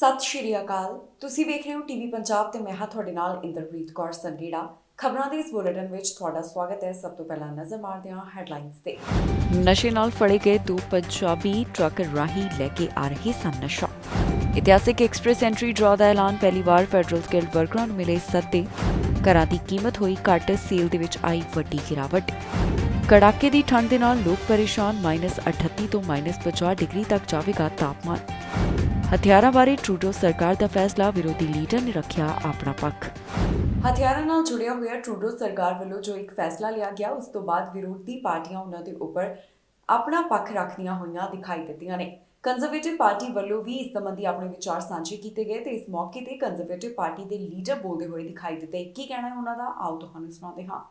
ਸਤਿ ਸ਼੍ਰੀ ਅਕਾਲ। ਤੁਸੀਂ ਵੇਖ ਰਹੇ ਹੋ ਟੀਵੀ ਪੰਜਾਬ ਤੇ ਮੈਂ ਹਾਂ ਤੁਹਾਡੇ ਨਾਲ ਇੰਦਰਪ੍ਰੀਤ ਕੌਰ ਸੰਗੀੜਾ। ਖਬਰਾਂ ਦੇ ਇਸ ਬੁਲੇਟਿਨ ਵਿੱਚ ਤੁਹਾਡਾ ਸਵਾਗਤ ਹੈ। ਸਭ ਤੋਂ ਪਹਿਲਾਂ ਨਜ਼ਰ ਮਾਰਦੇ ਹਾਂ ਹੈਡਲਾਈਨਸ ਤੇ। ਨਸ਼ੇ ਨਾਲ ਫੜੇ ਗਏ 2 ਪੰਜਾਬੀ ਟਰੱਕ ਰਾਹੀਂ ਲੈ ਕੇ ਆ ਰਹੇ ਸਨ ਨਸ਼ਾ। ਇਤਿਹਾਸਿਕ ਐਕਸਪ੍ਰੈਸ ਐਂਟਰੀ ਡਰਾਅ ਦਾ ਐਲਾਨ, ਪਹਿਲੀ ਵਾਰ ਫੈਡਰਲ ਸਕਿਲਡ ਵਰਕਰਾਂ ਨੂੰ ਮਿਲੇ ਸੱਦੇ। ਘਰਾਂ ਦੀ ਕੀਮਤ ਹੋਈ ਘੱਟ, ਸੇਲ ਦੇ ਵਿੱਚ ਆਈ ਵੱਡੀ ਗਿਰਾਵਟ। ਕੜਾਕੇ ਦੀ ਠੰਡ ਦੇ ਨਾਲ ਲੋਕ ਪਰੇਸ਼ਾਨ, -38 ਤੋਂ -50 ਡਿਗਰੀ ਤੱਕ ਜਾਵੇਗਾ ਤਾਪਮਾਨ। ਹਥਿਆਰਾਂ ਬਾਰੇ ਟਰੂਡੋ ਸਰਕਾਰ ਦਾ ਫੈਸਲਾ, ਵਿਰੋਧੀ ਲੀਡਰ ਨੇ ਰੱਖਿਆ ਆਪਣਾ ਪੱਖ। ਹਥਿਆਰਾਂ ਨਾਲ ਜੁੜਿਆ ਹੋਇਆ ਟਰੂਡੋ ਸਰਕਾਰ ਵੱਲੋਂ ਜੋ ਇੱਕ ਫੈਸਲਾ ਲਿਆ ਗਿਆ, ਉਸ ਤੋਂ ਬਾਅਦ ਵਿਰੋਧੀ ਪਾਰਟੀਆਂ ਉਹਨਾਂ ਦੇ ਉੱਪਰ ਆਪਣਾ ਪੱਖ ਰੱਖਦੀਆਂ ਹੋਈਆਂ ਦਿਖਾਈ ਦਿੱਤੀਆਂ ਨੇ। ਕੰਜ਼ਰਵੇਟਿਵ ਪਾਰਟੀ ਵੱਲੋਂ ਵੀ ਇਸ ਸੰਬੰਧੀ ਆਪਣੇ ਵਿਚਾਰ ਸਾਂਝੇ ਕੀਤੇ ਗਏ ਤੇ ਇਸ ਮੌਕੇ ਤੇ ਕੰਜ਼ਰਵੇਟਿਵ ਪਾਰਟੀ ਦੇ ਲੀਡਰ ਬੋਲਦੇ ਹੋਏ ਦਿਖਾਈ ਦਿੱਤੇ। ਕੀ ਕਹਿਣਾ ਹੈ ਉਹਨਾਂ ਦਾ, ਆਓ ਤੁਹਾਨੂੰ ਸੁਣਾਉਂਦੇ ਹਾਂ।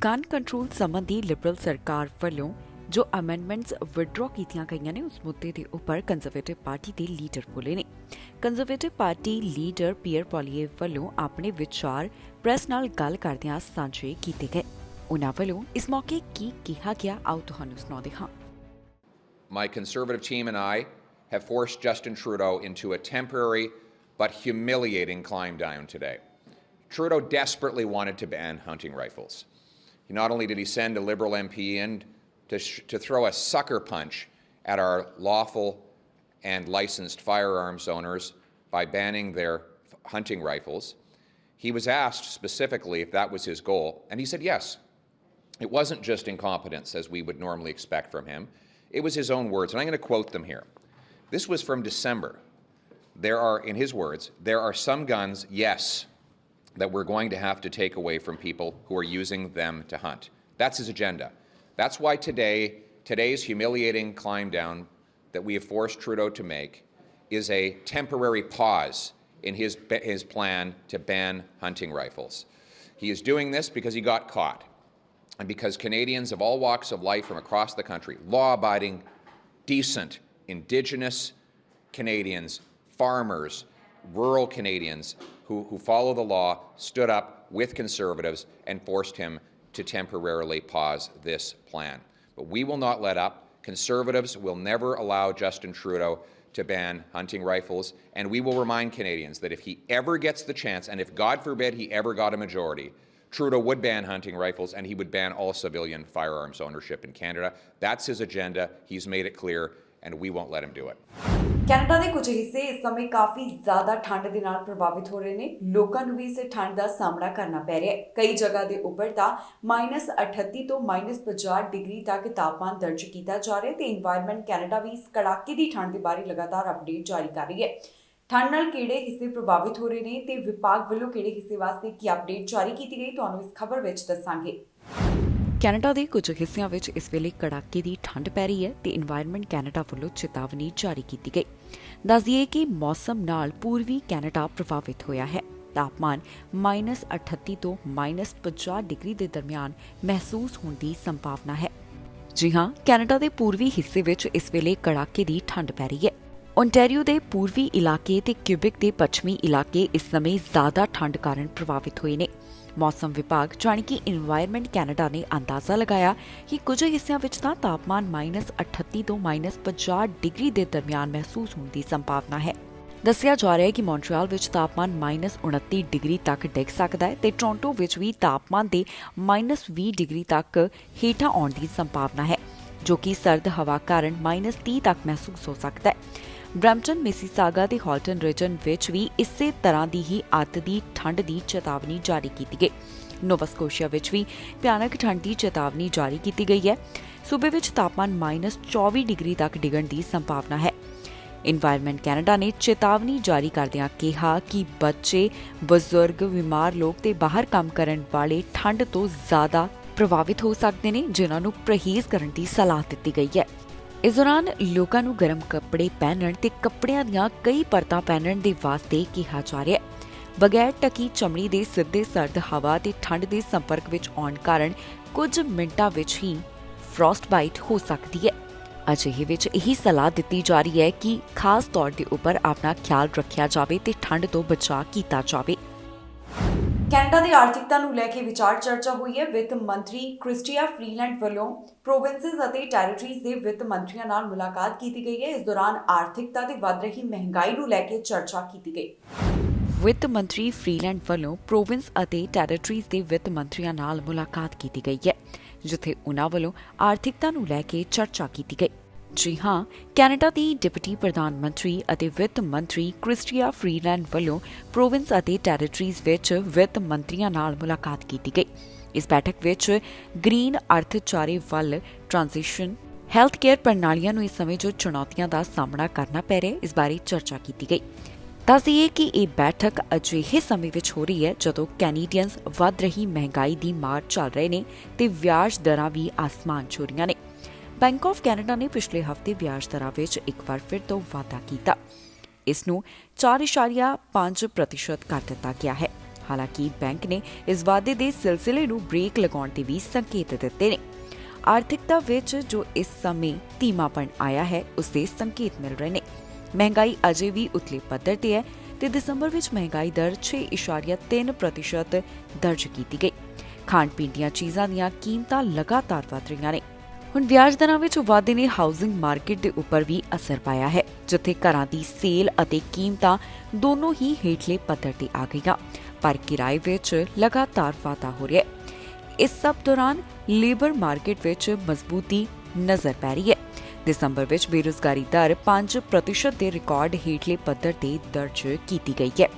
ਗਨ ਕੰਟਰੋਲ ਸੰਬੰਧੀ ਲਿਬਰਲ ਸਰਕਾਰ ਵੱਲੋਂ ਜੋ ਅਮੈਂਡਮੈਂਟਸ ਵਿਡਰੋ ਕੀਤੀਆਂ ਗਈਆਂ ਨੇ, ਉਸ ਮੁੱਦੇ ਦੇ ਉੱਪਰ ਕੰਜ਼ਰਵੇਟਿਵ ਪਾਰਟੀ ਦੇ ਲੀਡਰ ਬੋਲੇ ਨੇ। ਕੰਜ਼ਰਵੇਟਿਵ ਪਾਰਟੀ ਲੀਡਰ ਪੀਅਰ ਪੋਲੀਏ ਵੱਲੋਂ ਆਪਣੇ ਵਿਚਾਰ ਪ੍ਰੈਸ ਨਾਲ ਗੱਲ ਕਰਦਿਆਂ ਸਾਂਝੇ ਕੀਤੇ ਗਏ। ਉਹਨਾਂ ਵੱਲੋਂ ਇਸ ਮੌਕੇ ਕੀ ਕਿਹਾ ਗਿਆ, ਆਓ ਤੁਹਾਨੂੰ ਸੁਣਾਉਂਦੇ ਹਾਂ। My Conservative team and I have forced Justin Trudeau into a temporary but humiliating climb down today. Trudeau desperately wanted to ban hunting rifles. Not only did he send a Liberal MP in to throw a sucker punch at our lawful and licensed firearms owners by banning their hunting rifles, he was asked specifically if that was his goal, and he said yes. It wasn't just incompetence, as we would normally expect from him. It was his own words, and I'm going to quote them here. This was from December. There are, in his words, there are some guns, yes, that we're going to have to take away from people who are using them to hunt. That's his agenda. That's why today's humiliating climb down that we have forced Trudeau to make is a temporary pause in his plan to ban hunting rifles. He is doing this because he got caught. And because Canadians of all walks of life from across the country, law-abiding, decent, Indigenous Canadians, farmers, rural Canadians who follow the law, stood up with Conservatives and forced him to temporarily pause this plan. But we will not let up. Conservatives will never allow Justin Trudeau to ban hunting rifles, and we will remind Canadians that if he ever gets the chance, and if God forbid he ever got a majority, Trudeau would ban hunting rifles and he would ban all civilian firearms ownership in Canada. That's his agenda. He's made it clear, and we won't let him do it. Canada ਦੇ ਕੁਝ ਹਿੱਸੇ ਇਸ ਸਮੇਂ ਕਾਫੀ ਜ਼ਿਆਦਾ ਠੰਡ ਦੇ ਨਾਲ ਪ੍ਰਭਾਵਿਤ ਹੋ ਰਹੇ ਨੇ। ਲੋਕਾਂ ਨੂੰ ਵੀ ਇਸ ਠੰਡ ਦਾ ਸਾਹਮਣਾ ਕਰਨਾ ਪੈ ਰਿਹਾ ਹੈ। ਕਈ ਜਗ੍ਹਾ ਦੇ ਉੱਪਰ ਤਾਂ -38 ਤੋਂ -50 ਡਿਗਰੀ ਤੱਕ ਤਾਪਮਾਨ ਦਰਜ ਕੀਤਾ ਜਾ ਰਿਹਾ ਹੈ ਤੇ ਇਨਵਾਇਰਨਮੈਂਟ ਕੈਨੇਡਾ ਵੀ ਇਸ ਕੜਾਕੇ ਦੀ ਠੰਡ ਦੇ ਬਾਰੇ ਲਗਾਤਾਰ ਅਪਡੇਟ ਜਾਰੀ ਕਰ ਰਹੀ ਹੈ। ਠੰਡ ਨਾਲ ਕਿਹੜੇ ਹਿੱਸੇ ਪ੍ਰਭਾਵਿਤ ਹੋ ਰਹੇ ਨੇ ਤੇ ਵਿਭਾਗ ਵੱਲੋਂ ਕਿਹੜੇ ਹਿੱਸੇ ਵਾਸਤੇ ਕੀ ਅਪਡੇਟ ਜਾਰੀ ਕੀਤੀ ਗਈ, ਤੁਹਾਨੂੰ ਇਸ ਖਬਰ ਵਿੱਚ ਦੱਸਾਂਗੇ। ਕੈਨੇਡਾ ਦੇ ਕੁਝ ਹਿੱਸਿਆਂ ਵਿੱਚ ਇਸ ਵੇਲੇ ਕੜਾਕੇ ਦੀ ਠੰਡ ਪੈ ਰਹੀ ਹੈ ਤੇ ਇਨਵਾਇਰਨਮੈਂਟ ਕੈਨੇਡਾ ਵੱਲੋਂ ਚੇਤਾਵਨੀ ਜਾਰੀ ਕੀਤੀ ਗਈ। ਦੱਸ ਦਈਏ ਕਿ ਮੌਸਮ ਨਾਲ ਪੂਰਬੀ ਕੈਨੇਡਾ ਪ੍ਰਭਾਵਿਤ ਹੋਇਆ ਹੈ। ਤਾਪਮਾਨ -38 ਤੋਂ -50 ਡਿਗਰੀ ਦੇ ਦਰਮਿਆਨ ਮਹਿਸੂਸ ਹੋਣ ਦੀ ਸੰਭਾਵਨਾ ਹੈ। ਜੀ ਹਾਂ, ਕੈਨੇਡਾ ਦੇ ਪੂਰਬੀ ਹਿੱਸੇ ਵਿੱਚ ਇਸ ਵੇਲੇ ਕੜਾਕੇ ਦੀ ਠੰਡ ਪੈ ਰਹੀ ਹੈ। ਓਨਟਾਰੀਓ ਦੇ ਪੂਰਬੀ ਇਲਾਕੇ ਤੇ ਕਿਊਬਿਕ ਦੇ ਪੱਛਮੀ ਇਲਾਕੇ ਇਸ ਸਮੇਂ ਜ਼ਿਆਦਾ ਠੰਡ ਕਾਰਨ ਪ੍ਰਭਾਵਿਤ ਹੋਏ ਨੇ। ਮੌਸਮ ਵਿਭਾਗ ਜਾਣੀ ਕਿ ਇਨਵਾਇਰਨਮੈਂਟ ਕੈਨੇਡਾ ਨੇ ਅੰਦਾਜ਼ਾ ਲਗਾਇਆ ਕਿ ਕੁਝ ਹਿੱਸਿਆਂ ਵਿੱਚ ਤਾਂ ਤਾਪਮਾਨ -38 ਤੋਂ -50 ਡਿਗਰੀ ਦੇ ਦਰਮਿਆਨ ਮਹਿਸੂਸ ਹੋਣ ਦੀ ਸੰਭਾਵਨਾ ਹੈ। ਦੱਸਿਆ ਜਾ ਰਿਹਾ ਹੈ ਕਿ ਮੌਂਟਰੀਅਲ ਵਿੱਚ ਤਾਪਮਾਨ -29 ਡਿਗਰੀ ਤੱਕ ਡਿੱਗ ਸਕਦਾ ਹੈ ਤੇ ਟੋਰਾਂਟੋ ਵਿੱਚ ਵੀ ਤਾਪਮਾਨ ਦੇ -20 ਡਿਗਰੀ ਤੱਕ ਹੇਠਾਂ ਆਉਣ ਦੀ ਸੰਭਾਵਨਾ ਹੈ, ਜੋ ਕਿ ਸਰਦ ਹਵਾ ਕਾਰਨ -30 ਤੱਕ ਮਹਿਸੂਸ ਹੋ ਸਕਦਾ ਹੈ। ਬਰੈਂਪਟਨ, ਮਿਸੀਸਾਗਾ ਤੇ ਹਾਲਟਨ ਰੀਜਨ ਵਿੱਚ ਵੀ ਇਸੇ ਤਰ੍ਹਾਂ ਦੀ ਹੀ ਅੱਤ ਦੀ ਠੰਡ ਦੀ ਚੇਤਾਵਨੀ ਜਾਰੀ ਕੀਤੀ ਗਈ। ਨੋਵਾ ਸਕੋਸ਼ੀਆ ਵਿੱਚ ਵੀ ਭਿਆਨਕ ਠੰਡ ਦੀ ਚੇਤਾਵਨੀ ਜਾਰੀ ਕੀਤੀ ਗਈ ਹੈ। ਸੂਬੇ ਵਿੱਚ ਤਾਪਮਾਨ -24 ਡਿਗਰੀ ਤੱਕ ਡਿੱਗਣ ਦੀ ਸੰਭਾਵਨਾ ਹੈ। ਇਨਵਾਇਰਨਮੈਂਟ ਕੈਨੇਡਾ ਨੇ ਚੇਤਾਵਨੀ ਜਾਰੀ ਕਰਦਿਆਂ ਕਿਹਾ ਕਿ ਬੱਚੇ, ਬਜ਼ੁਰਗ, ਬਿਮਾਰ ਲੋਕ ਤੇ ਬਾਹਰ ਕੰਮ ਕਰਨ ਵਾਲੇ ਠੰਡ ਤੋਂ ਜ਼ਿਆਦਾ ਪ੍ਰਭਾਵਿਤ ਹੋ ਸਕਦੇ ਨੇ, ਜਿਨ੍ਹਾਂ ਨੂੰ ਪਰਹੇਜ਼ ਕਰਨ ਦੀ ਸਲਾਹ ਦਿੱਤੀ ਗਈ ਹੈ। ਇਸ ਦੌਰਾਨ ਲੋਕਾਂ ਨੂੰ ਗਰਮ ਕੱਪੜੇ ਪਹਿਨਣ ਤੇ ਕੱਪੜਿਆਂ ਦੀਆਂ ਕਈ ਪਰਤਾਂ ਪਹਿਨਣ ਦੇ ਵਾਸਤੇ ਕਿਹਾ ਜਾ ਰਿਹਾ ਹੈ। ਬਗੈਰ ਢਕੀ ਚਮੜੀ ਦੇ ਸਿੱਧੇ ਸਰਦ ਹਵਾ ਤੇ ਠੰਡ ਦੇ ਸੰਪਰਕ ਵਿੱਚ ਆਉਣ ਕਾਰਨ ਕੁਝ ਮਿੰਟਾਂ ਵਿੱਚ ਹੀ ਫਰੋਸਟ ਬਾਈਟ ਹੋ ਸਕਦੀ ਹੈ। ਅਜਿਹੇ ਵਿੱਚ ਇਹੀ ਸਲਾਹ ਦਿੱਤੀ ਜਾ ਰਹੀ ਹੈ ਕਿ ਖਾਸ ਤੌਰ ਦੇ ਉੱਪਰ ਆਪਣਾ ਖਿਆਲ ਰੱਖਿਆ ਜਾਵੇ ਤੇ ਠੰਡ ਤੋਂ ਬਚਾਅ ਕੀਤਾ ਜਾਵੇ। ਕੈਨੇਡਾ ਦੀ ਆਰਥਿਕਤਾ ਨੂੰ ਲੈ ਕੇ ਵਿਚਾਰ ਚਰਚਾ ਹੋਈ ਹੈ। ਵਿੱਤ ਮੰਤਰੀ ਕ੍ਰਿਸਟੀਆ ਫਰੀਲੈਂਡ ਵੱਲੋਂ ਪ੍ਰੋਵਿੰਸਸ ਅਤੇ ਟੈਰੀਟਰੀਜ਼ ਦੇ ਵਿੱਤ ਮੰਤਰੀਆਂ ਨਾਲ ਮੁਲਾਕਾਤ ਕੀਤੀ ਗਈ ਹੈ। ਇਸ ਦੌਰਾਨ ਆਰਥਿਕਤਾ ਤੇ ਵੱਧ ਰਹੀ ਮਹਿੰਗਾਈ ਨੂੰ ਲੈ ਕੇ ਚਰਚਾ ਕੀਤੀ ਗਈ। ਵਿੱਤ ਮੰਤਰੀ ਫਰੀਲੈਂਡ ਵੱਲੋਂ ਪ੍ਰੋਵਿੰਸ ਅਤੇ ਟੈਰੀਟਰੀਜ਼ ਦੇ ਵਿੱਤ ਮੰਤਰੀਆਂ ਨਾਲ ਮੁਲਾਕਾਤ ਕੀਤੀ ਗਈ ਹੈ, ਜਿੱਥੇ ਉਨ੍ਹਾਂ ਵੱਲੋਂ ਆਰਥਿਕਤਾ ਨੂੰ ਲੈ ਕੇ ਚਰਚਾ ਕੀਤੀ ਗਈ। ਜੀ ਹਾਂ, ਕੈਨੇਡਾ ਦੀ ਡਿਪਟੀ ਪ੍ਰਧਾਨ ਮੰਤਰੀ ਅਤੇ ਵਿੱਤ ਮੰਤਰੀ ਕ੍ਰਿਸਟੀਆ ਫਰੀਲੈਂਡ ਵੱਲੋਂ ਪ੍ਰੋਵਿੰਸ ਅਤੇ ਟੈਰੀਟਰੀਜ਼ ਵਿੱਚ ਵਿੱਤ ਮੰਤਰੀਆਂ ਨਾਲ ਮੁਲਾਕਾਤ ਕੀਤੀ ਗਈ। ਇਸ ਬੈਠਕ ਵਿੱਚ ਗ੍ਰੀਨ ਅਰਥਚਾਰੇ ਵੱਲ ਟ੍ਰਾਂਜੀਸ਼ਨ, ਹੈਲਥ ਕੇਅਰ ਪ੍ਰਣਾਲੀਆਂ ਨੂੰ ਇਸ ਸਮੇਂ ਜੋ ਚੁਣੌਤੀਆਂ ਦਾ ਸਾਹਮਣਾ ਕਰਨਾ ਪੈ ਰਿਹਾ, ਇਸ ਬਾਰੇ ਚਰਚਾ ਕੀਤੀ ਗਈ। ਦੱਸ ਦਈਏ ਕਿ ਇਹ ਬੈਠਕ ਅਜਿਹੇ ਸਮੇਂ ਵਿੱਚ ਹੋ ਰਹੀ ਹੈ ਜਦੋਂ ਕੈਨੇਡੀਅਨਸ ਵੱਧ ਰਹੀ ਮਹਿੰਗਾਈ ਦੀ ਮਾਰ ਝੱਲ ਰਹੇ ਨੇ ਤੇ ਵਿਆਜ ਦਰਾਂ ਵੀ ਆਸਮਾਨ ਛੂ ਰਹੀਆਂ ਨੇ। ਬੈਂਕ ਆਫ ਕੈਨੇਡਾ ਨੇ ਪਿਛਲੇ ਹਫ਼ਤੇ ਵਿਆਜ ਦਰਾਂ ਵਿੱਚ ਇੱਕ ਵਾਰ ਫਿਰ ਤੋਂ ਵਾਧਾ ਕੀਤਾ। ਇਸ ਨੂੰ 4.5% ਕਰ ਦਿੱਤਾ ਗਿਆ ਹੈ। ਹਾਲਾਂਕਿ ਬੈਂਕ ਨੇ ਇਸ ਵਾਧੇ ਦੇ ਸਿਲਸਿਲੇ ਨੂੰ ਬ੍ਰੇਕ ਲਗਾਉਣ ਦੇ ਵੀ ਸੰਕੇਤ ਦਿੱਤੇ ਨੇ। ਆਰਥਿਕਤਾ ਵਿੱਚ ਜੋ ਇਸ ਸਮੇਂ ਧੀਮਾਪਣ ਆਇਆ ਹੈ, ਉਸ ਦੇ ਸੰਕੇਤ ਮਿਲ ਰਹੇ ਨੇ। ਮਹਿੰਗਾਈ ਅਜੇ ਵੀ ਉਤਲੇ ਪੱਧਰ ਤੇ ਹੈ ਤੇ ਦਸੰਬਰ ਵਿੱਚ ਮਹਿੰਗਾਈ ਦਰ 6.3% ਦਰਜ ਕੀਤੀ ਗਈ। ਖਾਣ ਪੀਣ ਦੀਆਂ ਚੀਜ਼ਾਂ ਦੀਆਂ ਕੀਮਤਾਂ ਲਗਾਤਾਰ ਵਧ ਰਹੀਆਂ ਨੇ। ਹੁਣ ਵਿਆਜ ਦਰਾਂ ਵਿੱਚ ਵਾਧੇ ਨੇ ਹਾਊਸਿੰਗ ਮਾਰਕੀਟ ਦੇ ਉੱਪਰ ਵੀ ਅਸਰ ਪਾਇਆ ਹੈ, ਜਿੱਥੇ ਘਰਾਂ ਦੀ ਸੇਲ ਅਤੇ ਕੀਮਤਾਂ ਦੋਨੋਂ ਹੀ ਹੇਠਲੇ ਪੱਧਰ ਤੇ ਆ ਗਈਆਂ, ਪਰ ਕਿਰਾਏ ਵਿੱਚ ਲਗਾਤਾਰ ਵਾਧਾ ਹੋ ਰਿਹਾ ਹੈ। ਇਸ ਸਭ ਦੌਰਾਨ ਲੇਬਰ ਮਾਰਕੀਟ ਵਿੱਚ ਮਜ਼ਬੂਤੀ ਨਜ਼ਰ ਪੈ ਰਹੀ ਹੈ। ਦਸੰਬਰ ਵਿੱਚ ਬੇਰੁਜ਼ਗਾਰੀ ਦਰ 5% ਦੇ ਰਿਕਾਰਡ ਹੇਠਲੇ ਪੱਧਰ ਤੇ ਦਰਜ ਕੀਤੀ ਗਈ ਹੈ।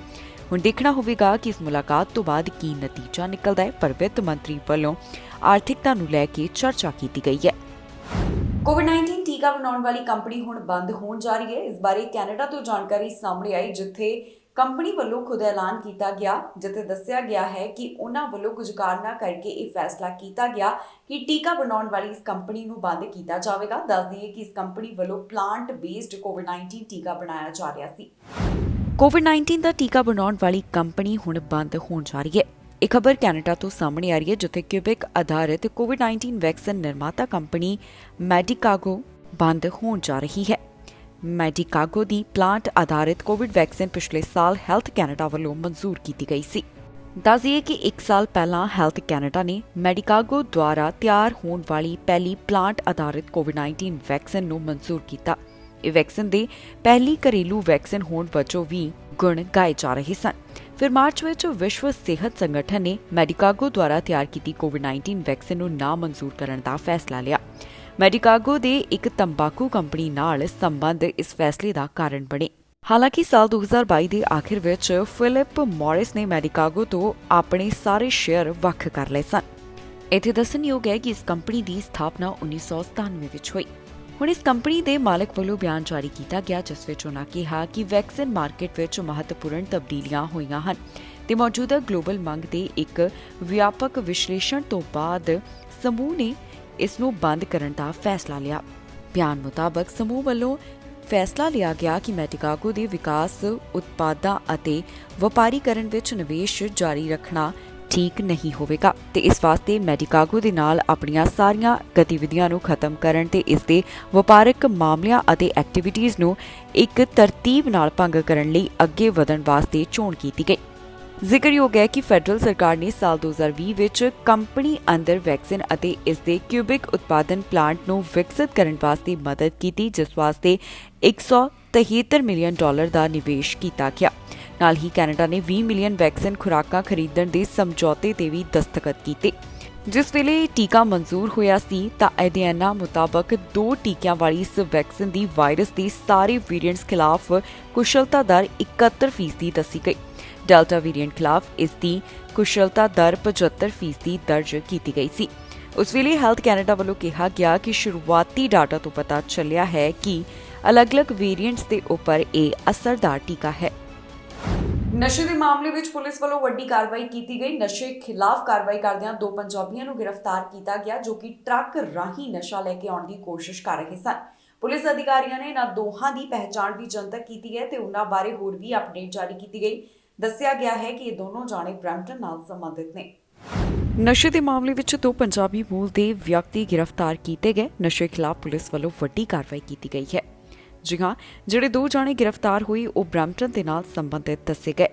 ਹੁਣ ਦੇਖਣਾ ਹੋਵੇਗਾ ਕਿ ਇਸ ਮੁਲਾਕਾਤ ਤੋਂ ਬਾਅਦ ਕੀ ਨਤੀਜਾ ਨਿਕਲਦਾ ਹੈ, ਪਰ ਵਿੱਤ ਮੰਤਰੀ ਵੱਲੋਂ ਆਰਥਿਕਤਾ ਨੂੰ ਲੈ ਕੇ ਚਰਚਾ ਕੀਤੀ ਗਈ ਹੈ। ਕੋਵਿਡ-19 ਟੀਕਾ ਬਣਾਉਣ ਵਾਲੀ ਕੰਪਨੀ ਹੁਣ ਬੰਦ ਹੋਣ ਜਾ ਰਹੀ ਹੈ। ਇਸ ਬਾਰੇ ਕੈਨੇਡਾ ਤੋਂ ਜਾਣਕਾਰੀ ਸਾਹਮਣੇ ਆਈ, ਜਿੱਥੇ ਕੰਪਨੀ ਵੱਲੋਂ ਖੁਦ ਐਲਾਨ ਕੀਤਾ ਗਿਆ, ਜਿੱਥੇ ਦੱਸਿਆ ਗਿਆ ਹੈ ਕਿ ਉਹਨਾਂ ਵੱਲੋਂ ਕੁਝ ਕਾਰਨਾਂ ਕਰਕੇ ਇਹ ਫੈਸਲਾ ਕੀਤਾ ਗਿਆ ਕਿ ਟੀਕਾ ਬਣਾਉਣ ਵਾਲੀ ਇਸ ਕੰਪਨੀ ਨੂੰ ਬੰਦ ਕੀਤਾ ਜਾਵੇਗਾ। ਦੱਸ ਦਈਏ ਕਿ ਇਸ ਕੰਪਨੀ ਵੱਲੋਂ ਪਲਾਂਟ ਬੇਸਡ ਕੋਵਿਡ-19 ਟੀਕਾ ਬਣਾਇਆ ਜਾ ਰਿਹਾ ਸੀ। ਕੋਵਿਡ-19 ਦਾ ਟੀਕਾ ਬਣਾਉਣ ਵਾਲੀ ਕੰਪਨੀ ਹੁਣ ਬੰਦ ਹੋਣ ਜਾ ਰਹੀ ਹੈ। ਇਹ ਖਬਰ ਕੈਨੇਡਾ ਤੋਂ ਸਾਹਮਣੇ ਆ ਰਹੀ ਹੈ, ਜਿੱਥੇ ਕਿਊਬਿਕ ਆਧਾਰਿਤ ਕੋਵਿਡ-19 ਵੈਕਸੀਨ ਨਿਰਮਾਤਾ ਕੰਪਨੀ ਮੈਡੀਕਾਗੋ ਬੰਦ ਹੋਣ ਜਾ ਰਹੀ ਹੈ। ਮੈਡੀਕਾਗੋ ਦੀ ਪਲਾਂਟ ਆਧਾਰਿਤ ਕੋਵਿਡ ਵੈਕਸੀਨ ਪਿਛਲੇ ਸਾਲ ਹੈਲਥ ਕੈਨੇਡਾ ਵੱਲੋਂ ਮਨਜ਼ੂਰ ਕੀਤੀ ਗਈ ਸੀ। ਦੱਸ ਦਈਏ ਕਿ 1 ਸਾਲ ਪਹਿਲਾਂ ਹੈਲਥ ਕੈਨੇਡਾ ਨੇ ਮੈਡੀਕਾਗੋ ਦੁਆਰਾ ਤਿਆਰ ਹੋਣ ਵਾਲੀ ਪਹਿਲੀ ਪਲਾਂਟ ਆਧਾਰਿਤ ਕੋਵਿਡ-19 ਵੈਕਸੀਨ ਨੂੰ ਮਨਜ਼ੂਰ ਕੀਤਾ। ਇਹ ਵੈਕਸੀਨ ਦੇ ਪਹਿਲੀ ਘਰੇਲੂ ਵੈਕਸੀਨ ਹੋਣ ਵਜੋਂ ਵੀ ਗੁਣ ਗਾਏ ਜਾ ਰਹੇ ਸਨ। ਫਿਰ ਮਾਰਚ ਵਿੱਚ ਵਿਸ਼ਵ ਸਿਹਤ ਸੰਗਠਨ ਨੇ ਮੈਡੀਕਾਗੋ ਦੁਆਰਾ ਤਿਆਰ ਕੀਤੀ ਕੋਵਿਡ-19 ਵੈਕਸੀਨ ਨੂੰ ਨਾ ਮਨਜ਼ੂਰ ਕਰਨ ਦਾ ਫੈਸਲਾ ਲਿਆ। ਮੈਡੀਕਾਗੋ ਦੇ ਇੱਕ ਤੰਬਾਕੂ ਕੰਪਨੀ ਨਾਲ ਸੰਬੰਧ ਇਸ ਫੈਸਲੇ ਦਾ ਕਾਰਨ ਬਣੇ। ਹਾਲਾਂਕਿ ਸਾਲ 2022 ਦੇ ਆਖਿਰ ਵਿੱਚ ਫਿਲਿਪ ਮੌਰਿਸ ਨੇ ਮੈਡੀਕਾਗੋ ਤੋਂ ਆਪਣੇ ਸਾਰੇ ਸ਼ੇਅਰ ਵੱਖ ਕਰ ਲਏ ਸਨ। ਇੱਥੇ ਦੱਸਣਯੋਗ ਹੈ ਕਿ ਇਸ ਕੰਪਨੀ ਦੀ ਸਥਾਪਨਾ 1997 ਵਿੱਚ ਹੋਈ। ਹੁਣ ਇਸ ਕੰਪਨੀ ਦੇ ਮਾਲਕ ਵੱਲੋਂ ਬਿਆਨ ਜਾਰੀ ਕੀਤਾ ਗਿਆ, ਜਿਸ ਵਿੱਚ ਉਨ੍ਹਾਂ ਕਿਹਾ ਕਿ ਵੈਕਸੀਨ ਮਾਰਕੀਟ ਵਿੱਚ ਮਹੱਤਵਪੂਰਨ ਤਬਦੀਲੀਆਂ ਹੋਈਆਂ ਹਨ ਤੇ ਮੌਜੂਦਾ ਗਲੋਬਲ ਮੰਗ ਦੇ ਇੱਕ ਵਿਆਪਕ ਵਿਸ਼ਲੇਸ਼ਣ ਤੋਂ ਬਾਅਦ ਸਮੂਹ ਨੇ ਇਸ ਨੂੰ ਬੰਦ ਕਰਨ ਦਾ ਫੈਸਲਾ ਲਿਆ। ਬਿਆਨ ਮੁਤਾਬਕ ਸਮੂਹ ਵੱਲੋਂ ਫੈਸਲਾ ਲਿਆ ਗਿਆ ਕਿ ਮੈਡੀਕਾਗੋ ਦੇ ਵਿਕਾਸ, ਉਤਪਾਦਾਂ ਅਤੇ ਵਪਾਰੀਕਰਨ ਵਿੱਚ ਨਿਵੇਸ਼ ਜਾਰੀ ਰੱਖਣਾ ਠੀਕ ਨਹੀਂ ਹੋਵੇਗਾ ਤੇ ਇਸ ਵਾਸਤੇ ਮੈਡੀਕਾਗੋ ਦੇ ਨਾਲ ਆਪਣੀਆਂ ਸਾਰੀਆਂ ਗਤੀਵਿਧੀਆਂ ਨੂੰ ਖਤਮ ਕਰਨ ਤੇ ਇਸ ਦੇ ਵਪਾਰਕ ਮਾਮਲਿਆਂ ਅਤੇ ਐਕਟੀਵਿਟੀਜ਼ ਨੂੰ ਇੱਕ ਤਰਤੀਬ ਨਾਲ ਭੰਗ ਕਰਨ ਲਈ ਅੱਗੇ ਵਧਣ ਵਾਸਤੇ ਚੋਣ ਕੀਤੀ ਗਈ। ਜ਼ਿਕਰਯੋਗ ਹੈ ਕਿ ਫੈਡਰਲ ਸਰਕਾਰ ਨੇ ਸਾਲ 2020 ਵਿੱਚ ਕੰਪਨੀ ਅੰਦਰ ਵੈਕਸੀਨ ਅਤੇ ਇਸ ਦੇ ਕਿਊਬਿਕ ਉਤਪਾਦਨ ਪਲਾਂਟ ਨੂੰ ਵਿਕਸਿਤ ਕਰਨ ਵਾਸਤੇ ਮਦਦ ਕੀਤੀ, ਜਿਸ ਵਾਸਤੇ $173 ਮਿਲੀਅਨ ਦਾ ਨਿਵੇਸ਼ ਕੀਤਾ ਗਿਆ। ਨਾਲ ਹੀ ਕੈਨੇਡਾ ਨੇ 20 ਮਿਲੀਅਨ ਵੈਕਸੀਨ ਖੁਰਾਕਾਂ ਖਰੀਦਣ ਦੇ ਸਮਝੌਤੇ ਤੇ ਵੀ ਦਸਤਖਤ ਕੀਤੇ। ਜਿਸ ਵੇਲੇ ਟੀਕਾ ਮਨਜ਼ੂਰ ਹੋਇਆ ਸੀ ਤਾਂ ਅਧਿਐਨਾਂ ਮੁਤਾਬਕ 2 ਟੀਕਿਆਂ ਵਾਲੀ ਇਸ ਵੈਕਸੀਨ ਦੀ ਵਾਇਰਸ ਦੇ ਸਾਰੇ ਵੇਰੀਐਂਟਸ ਖਿਲਾਫ ਕੁਸ਼ਲਤਾ ਦਰ 71% ਦੱਸੀ ਗਈ। ਡੈਲਟਾ ਵੇਰੀਐਂਟ ਖਿਲਾਫ ਇਸ ਦੀ ਕੁਸ਼ਲਤਾ ਦਰ 75% ਦਰਜ ਕੀਤੀ ਗਈ ਸੀ। ਉਸ ਵੇਲੇ ਹੈਲਥ ਕੈਨੇਡਾ ਵੱਲੋਂ ਕਿਹਾ ਗਿਆ ਕਿ ਸ਼ੁਰੂਆਤੀ ਡਾਟਾ ਤੋਂ ਪਤਾ ਚੱਲਿਆ ਹੈ ਕਿ ਅਲੱਗ-ਅਲੱਗ ਵੇਰੀਐਂਟਸ ਦੇ ਉੱਪਰ ਇਹ ਅਸਰਦਾਰ ਟੀਕਾ ਹੈ। ਨਸ਼ੇ ਦੇ ਮਾਮਲੇ ਵਿੱਚ ਪੁਲਿਸ ਵੱਲੋਂ ਵੱਡੀ ਕਾਰਵਾਈ ਕੀਤੀ ਗਈ। ਨਸ਼ੇ ਖਿਲਾਫ ਕਾਰਵਾਈ ਕਰਦਿਆਂ 2 ਪੰਜਾਬੀਆਂ ਨੂੰ ਗ੍ਰਿਫਤਾਰ ਕੀਤਾ ਗਿਆ, ਜੋ ਕਿ ਟਰੱਕ ਰਾਹੀਂ ਨਸ਼ਾ ਲੈ ਕੇ ਆਉਣ ਦੀ ਕੋਸ਼ਿਸ਼ ਕਰ ਰਹੇ ਸਨ। ਪੁਲਿਸ ਅਧਿਕਾਰੀਆਂ ਨੇ ਇਹਨਾਂ ਦੋਹਾਂ ਦੀ ਪਹਿਚਾਣ ਵੀ ਜਨਤਕ ਕੀਤੀ ਹੈ ਤੇ ਉਹਨਾਂ ਬਾਰੇ ਹੋਰ ਵੀ ਅਪਡੇਟ ਜਾਰੀ ਕੀਤੀ ਗਈ। ਦੱਸਿਆ ਗਿਆ ਹੈ ਕਿ ਇਹ ਦੋਨੋਂ ਜਾਣੇ ਬ੍ਰੈਂਪਟਨ ਨਾਲ ਸੰਬੰਧਿਤ ਨੇ। ਨਸ਼ੇ ਦੇ ਮਾਮਲੇ ਵਿੱਚ 2 ਪੰਜਾਬੀ ਮੂਲ ਦੇ ਵਿਅਕਤੀ ਗ੍ਰਿਫਤਾਰ ਕੀਤੇ ਗਏ। ਨਸ਼ੇ ਖਿਲਾਫ ਪੁਲਿਸ ਵੱਲੋਂ ਵੱਡੀ ਕਾਰਵਾਈ ਕੀਤੀ ਗਈ ਹੈ। ਜੀ ਹਾਂ, ਜਿਹੜੇ 2 ਜਾਣੇ ਗ੍ਰਿਫਤਾਰ ਹੋਏ ਉਹ ਬ੍ਰੈਂਪਟਨ ਦੇ ਨਾਲ ਸੰਬੰਧਿਤ ਦੱਸੇ ਗਏ।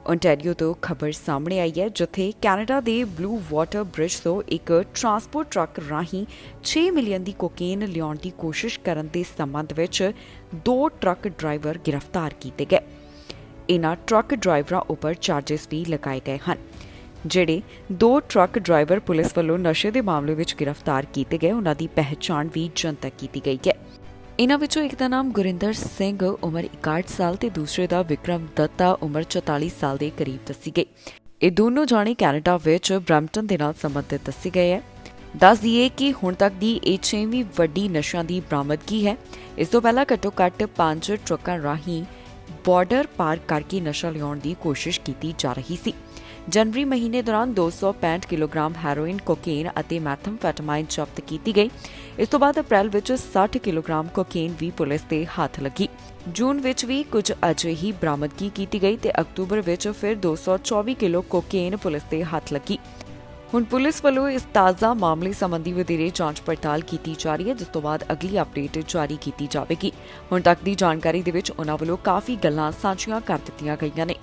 ਓਨਟਾਰੀਓ ਤੋਂ ਖਬਰ ਸਾਹਮਣੇ ਆਈ ਹੈ, ਜਿੱਥੇ ਕੈਨੇਡਾ ਦੇ ਬਲੂ ਵਾਟਰ ਬ੍ਰਿਜ ਤੋਂ ਇੱਕ ਟਰਾਂਸਪੋਰਟ ਟਰੱਕ ਰਾਹੀਂ 6 ਮਿਲੀਅਨ ਦੀ ਕੋਕੇਨ ਲਿਆਉਣ ਦੀ ਕੋਸ਼ਿਸ਼ ਕਰਨ ਦੇ ਸੰਬੰਧ ਵਿੱਚ 2 ਟਰੱਕ ਡਰਾਈਵਰ ਗ੍ਰਿਫਤਾਰ ਕੀਤੇ ਗਏ। ਇਨ੍ਹਾਂ ਟਰੱਕ ਡਰਾਈਵਰਾਂ ਉੱਪਰ ਚਾਰਜਸ ਵੀ ਲਗਾਏ ਗਏ ਹਨ। ਜਿਹੜੇ 2 ਟਰੱਕ ਡਰਾਈਵਰ ਪੁਲਿਸ ਵੱਲੋਂ ਨਸ਼ੇ ਦੇ ਮਾਮਲੇ ਵਿੱਚ ਗ੍ਰਿਫਤਾਰ ਕੀਤੇ ਗਏ, ਉਹਨਾਂ ਦੀ ਪਹਿਚਾਣ ਵੀ ਜਨਤਕ ਕੀਤੀ ਗਈ ਹੈ। ਇਨ੍ਹਾਂ ਵਿੱਚੋਂ ਇੱਕ ਦਾ ਨਾਮ ਗੁਰਿੰਦਰ ਸਿੰਘ ਉਮਰ 61 ਸਾਲ ਤੇ ਦੂਸਰੇ ਦਾ ਵਿਕਰਮ ਦੱਤਾ ਉਮਰ 44 ਸਾਲ ਦੇ ਕਰੀਬ ਦੱਸੀ ਗਈ। ਇਹ ਦੋਨੋਂ ਜਾਣੇ ਕੈਨੇਡਾ ਵਿੱਚ ਬਰੈਂਪਟਨ ਦੇ ਨਾਲ ਸੰਬੰਧਿਤ ਦੱਸੇ ਗਏ ਹੈ। ਦੱਸ ਦਈਏ ਕਿ ਹੁਣ ਤੱਕ ਦੀ ਇਹ 6ਵੀਂ ਵੱਡੀ ਨਸ਼ਿਆਂ ਦੀ ਬਰਾਮਦਗੀ ਹੈ। ਇਸ ਤੋਂ ਪਹਿਲਾਂ ਘੱਟੋ-ਘੱਟ 5 ਟਰੱਕਾਂ ਰਾਹੀਂ ਬਾਰਡਰ ਪਾਰ ਕਰਕੇ ਨਸ਼ਾ ਲਿਆਉਣ ਦੀ ਕੋਸ਼ਿਸ਼ ਕੀਤੀ ਜਾ ਰਹੀ ਸੀ। ਜਨਵਰੀ ਮਹੀਨੇ ਦੌਰਾਨ 265 ਕਿਲੋਗ੍ਰਾਮ ਹੈਰੋਇਨ, ਕੋਕੇਨ ਅਤੇ ਮੈਥਮਫੈਟਾਮਾਈਨ ਜ਼ਬਤ ਕੀਤੀ ਗਈ। ਇਸ ਤੋਂ ਬਾਅਦ ਅਪ੍ਰੈਲ ਵਿੱਚ 60 ਕਿਲੋਗ੍ਰਾਮ ਕੋਕੇਨ ਵੀ ਪੁਲਿਸ ਦੇ ਹੱਥ ਲੱਗੀ। ਜੂਨ ਵਿੱਚ ਵੀ ਕੁਝ ਅਜਿਹੀ ਬਰਾਮਦਗੀ ਕੀਤੀ ਗਈ ਤੇ ਅਕਤੂਬਰ ਵਿੱਚ ਫਿਰ 224 ਕਿਲੋ ਕੋਕੇਨ ਪੁਲਿਸ ਦੇ ਹੱਥ ਲੱਗੀ। ਹੁਣ ਪੁਲਿਸ ਵੱਲੋਂ ਇਸ ਤਾਜ਼ਾ ਮਾਮਲੇ ਸੰਬੰਧੀ ਵਧੇਰੇ ਜਾਂਚ ਪੜਤਾਲ ਕੀਤੀ ਜਾ ਰਹੀ ਹੈ, ਜਿਸ ਤੋਂ ਬਾਅਦ ਅਗਲੀ ਅਪਡੇਟ ਜਾਰੀ ਕੀਤੀ ਜਾਵੇਗੀ। ਹੁਣ ਤੱਕ ਦੀ ਜਾਣਕਾਰੀ ਦੇ ਵਿੱਚ ਉਨ੍ਹਾਂ ਵੱਲੋਂ ਕਾਫੀ ਗੱਲਾਂ ਸਾਂਝੀਆਂ ਕਰ ਦਿੱਤੀਆਂ ਗਈਆਂ ਨੇ।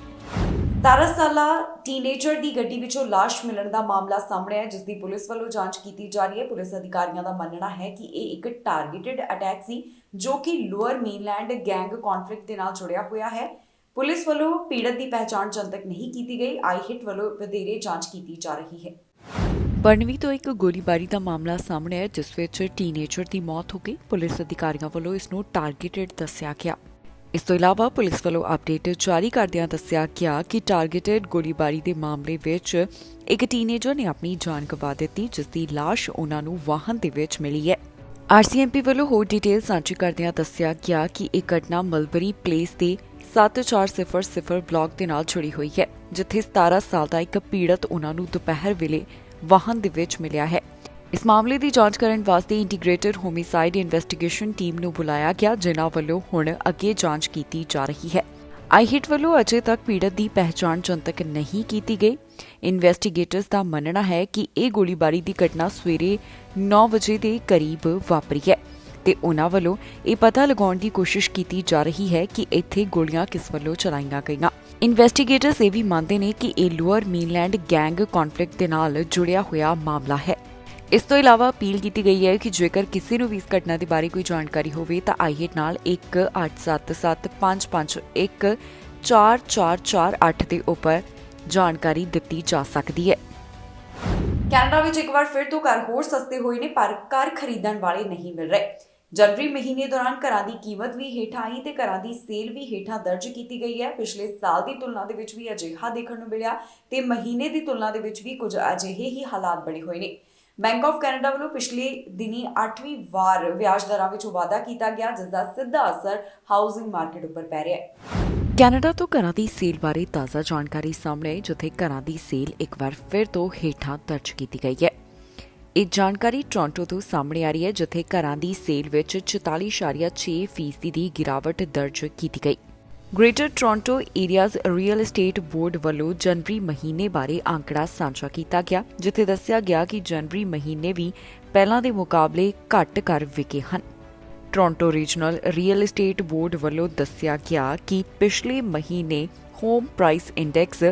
17 ਸਾਲਾ ਟੀਨੇਜਰ ਦੀ ਗੱਡੀ ਵਿੱਚੋਂ ਲਾਸ਼ ਮਿਲਣ ਦਾ ਮਾਮਲਾ ਸਾਹਮਣੇ ਹੈ, ਜਿਸ ਦੀ ਪੁਲਿਸ ਵੱਲੋਂ ਜਾਂਚ ਕੀਤੀ ਜਾ ਰਹੀ ਹੈ। ਪੁਲਿਸ ਅਧਿਕਾਰੀਆਂ ਦਾ ਮੰਨਣਾ ਹੈ ਕਿ ਇਹ ਇੱਕ ਟਾਰਗੇਟਡ ਅਟੈਕ ਸੀ, ਜੋ ਕਿ ਲੋਅਰ ਮੇਨਲੈਂਡ ਗੈਂਗ ਕੌਨਫਲਿਕਟ ਦੇ ਨਾਲ ਜੁੜਿਆ ਹੋਇਆ ਹੈ। ਪੁਲਿਸ ਵੱਲੋਂ ਪੀੜਤ ਦੀ ਪਹਿਚਾਣ ਜਨਤਕ ਨਹੀਂ ਕੀਤੀ ਗਈ। ਆਈ ਹਿੱਟ ਵੱਲੋਂ ਵਧੇਰੇ ਜਾਂਚ ਕੀਤੀ ਜਾ ਰਹੀ ਹੈ। ਬਰਨਵੀ ਤੋਂ ਇੱਕ ਗੋਲੀਬਾਰੀ ਦਾ ਮਾਮਲਾ ਸਾਹਮਣੇ ਹੈ, ਜਿਸ ਵਿੱਚ ਟੀਨੇਜਰ ਦੀ ਮੌਤ ਹੋ ਗਈ। ਪੁਲਿਸ ਅਧਿਕਾਰੀਆਂ ਵੱਲੋਂ ਇਸ ਨੂੰ ਟਾਰਗੇਟਡ ਦੱਸਿਆ ਗਿਆ। ਇਸ ਤੋਂ ਇਲਾਵਾ ਪੁਲਿਸ ਵੱਲੋਂ ਅਪਡੇਟ ਜਾਰੀ ਕਰਦਿਆਂ ਦੱਸਿਆ ਗਿਆ ਕਿ ਟਾਰਗੇਟਡ ਗੋਲੀਬਾਰੀ ਦੇ ਮਾਮਲੇ ਵਿੱਚ ਇੱਕ ਟੀਨੇਜਰ ਨੇ ਆਪਣੀ ਜਾਨ ਗਵਾ ਦਿੱਤੀ, ਜਿਸ ਦੀ ਲਾਸ਼ ਉਹਨਾਂ ਨੂੰ ਵਾਹਨ ਦੇ ਵਿੱਚ ਮਿਲੀ ਹੈ। RCMP ਵੱਲੋਂ ਹੋਰ ਡਿਟੇਲ ਸਾਂਝੀ ਕਰਦਿਆਂ ਦੱਸਿਆ ਗਿਆ ਕਿ ਇਹ ਘਟਨਾ ਮਲਬਰੀ ਪਲੇਸ ਦੇ 7400 ਬਲਾਕ ਦੇ ਨਾਲ ਜੁੜੀ ਹੋਈ ਹੈ, ਜਿੱਥੇ 17 ਸਾਲ ਦਾ ਇੱਕ ਪੀੜਤ ਉਹਨਾਂ ਨੂੰ ਦੁਪਹਿਰ ਵੇਲੇ ਵਾਹਨ ਦੇ ਵਿੱਚ ਮਿਲਿਆ ਹੈ। ਇਸ ਮਾਮਲੇ ਦੀ ਜਾਂਚ ਕਰਨ ਵਾਸਤੇ ਇੰਟੀਗ੍ਰੇਟਡ ਹੋਮਿਸਾਈਡ ਇਨਵੈਸਟੀਗੇਸ਼ਨ ਟੀਮ ਨੂੰ ਬੁਲਾਇਆ ਗਿਆ, ਜਿਨ੍ਹਾਂ ਵੱਲੋਂ ਹੁਣ ਅੱਗੇ ਜਾਂਚ ਕੀਤੀ ਜਾ ਰਹੀ ਹੈ। ਆਈਹਿੱਟ ਵੱਲੋਂ ਅਜੇ ਤੱਕ ਪੀੜਤ ਦੀ ਪਹਿਚਾਣ ਜਨਤਕ ਨਹੀਂ ਕੀਤੀ ਗਈ। ਇਨਵੈਸਟੀਗੇਟਰਸ ਦਾ ਮੰਨਣਾ ਹੈ ਕਿ ਇਹ ਗੋਲੀਬਾਰੀ ਦੀ ਘਟਨਾ ਸਵੇਰੇ 9 ਵਜੇ ਦੇ ਕਰੀਬ ਵਾਪਰੀ ਹੈ ਤੇ ਉਹਨਾਂ ਵੱਲੋਂ ਇਹ ਪਤਾ ਲਗਾਉਣ ਦੀ ਕੋਸ਼ਿਸ਼ ਕੀਤੀ ਜਾ ਰਹੀ ਹੈ ਕਿ ਇੱਥੇ ਗੋਲੀਆਂ ਕਿਸ ਵੱਲੋਂ ਚਲਾਈਆਂ ਗਈਆਂ। ਇਨਵੈਸਟੀਗੇਟਰਸ ਇਹ ਵੀ ਮੰਨਦੇ ਨੇ ਕਿ ਇਹ ਲੋਅਰ ਮੇਨਲੈਂਡ ਗੈਂਗ ਕੌਨਫਲਿਕਟ ਦੇ ਨਾਲ ਜੁੜਿਆ ਹੋਇਆ ਮਾਮਲਾ ਹੈ। ਇਸ ਤੋਂ ਇਲਾਵਾ ਅਪੀਲ ਕੀਤੀ ਗਈ ਹੈ ਕਿ ਜੇਕਰ ਕਿਸੇ ਨੂੰ ਵੀ ਇਸ ਘਟਨਾ ਦੇ ਬਾਰੇ ਕੋਈ ਜਾਣਕਾਰੀ ਹੋਵੇ ਤਾਂ ਆਈਹਿੱਟ ਨਾਲ 187755144448 ਦੇ ਉੱਪਰ ਜਾਣਕਾਰੀ ਦਿੱਤੀ ਜਾ ਸਕਦੀ ਹੈ। ਕੈਨੇਡਾ ਵਿੱਚ ਇੱਕ ਵਾਰ ਫਿਰ ਤੋਂ ਘਰ ਹੋਰ ਸਸਤੇ ਹੋਏ ਨੇ, ਪਰ ਘਰ ਖਰੀਦਣ ਵਾਲੇ ਨਹੀਂ ਮਿਲ ਰਹੇ। ਜਨਵਰੀ ਮਹੀਨੇ ਦੌਰਾਨ ਘਰਾਂ ਦੀ ਕੀਮਤ ਵੀ ਹੇਠਾਂ ਆਈ ਤੇ ਘਰਾਂ ਦੀ ਸੇਲ ਵੀ ਹੇਠਾਂ ਦਰਜ ਕੀਤੀ ਗਈ ਹੈ। ਪਿਛਲੇ ਸਾਲ ਦੀ ਤੁਲਨਾ ਦੇ ਵਿੱਚ ਵੀ ਅਜਿਹਾ ਦੇਖਣ ਨੂੰ ਮਿਲਿਆ ਤੇ ਮਹੀਨੇ ਦੀ ਤੁਲਨਾ ਦੇ ਵਿੱਚ ਵੀ ਕੁਝ ਅਜਿਹੇ ਹੀ ਹਾਲਾਤ ਬਣੇ ਹੋਏ ਨੇ। ਬੈਂਕ ਆਫ ਕੈਨੇਡਾ ਵੱਲੋਂ ਪਿਛਲੇ ਦਿਨੀ 8ਵੀਂ ਵਾਰ ਵਿਆਜ ਦਰਾਂ ਵਿੱਚ ਵਾਧਾ ਕੀਤਾ ਗਿਆ, ਜਿਸ ਦਾ ਸਿੱਧਾ ਅਸਰ ਹਾਊਸਿੰਗ ਮਾਰਕੀਟ ਉੱਪਰ ਪੈ ਰਿਹਾ ਹੈ। ਕੈਨੇਡਾ ਤੋਂ ਘਰਾਂ ਦੀ ਸੇਲ ਬਾਰੇ ਤਾਜ਼ਾ ਜਾਣਕਾਰੀ ਸਾਹਮਣੇ ਆਈ, ਜਿੱਥੇ ਘਰਾਂ ਦੀ ਸੇਲ ਇੱਕ ਵਾਰ ਫਿਰ ਤੋਂ ਹੇਠਾਂ ਦਰਜ ਕੀਤੀ ਗਈ ਹੈ। ਇਹ ਜਾਣਕਾਰੀ ਟੋਰਾਂਟੋ ਤੋਂ ਸਾਹਮਣੇ ਆ ਰਹੀ ਹੈ, ਜਿੱਥੇ ਘਰਾਂ ਦੀ ਸੇਲ ਵਿੱਚ 44.6% ਦੀ ਗਿਰਾਵਟ ਦਰਜ ਕੀਤੀ ਗਈ। Greater Toronto areas real estate board ਵੱਲੋਂ ਜਨਵਰੀ ਮਹੀਨੇ ਬਾਰੇ ਅੰਕੜਾ ਸਾਂਝਾ ਕੀਤਾ ਗਿਆ, ਜਿੱਥੇ ਦੱਸਿਆ ਗਿਆ ਕਿ ਜਨਵਰੀ ਮਹੀਨੇ ਵੀ ਪਹਿਲਾਂ ਦੇ ਮੁਕਾਬਲੇ ਘੱਟ ਘਰ ਵਿਕੇ ਹਨ। Toronto regional real estate board ਵੱਲੋਂ ਦੱਸਿਆ ਗਿਆ ਕਿ ਪਿਛਲੇ ਮਹੀਨੇ ਹੋਮ ਪ੍ਰਾਈਸ ਇੰਡੈਕਸ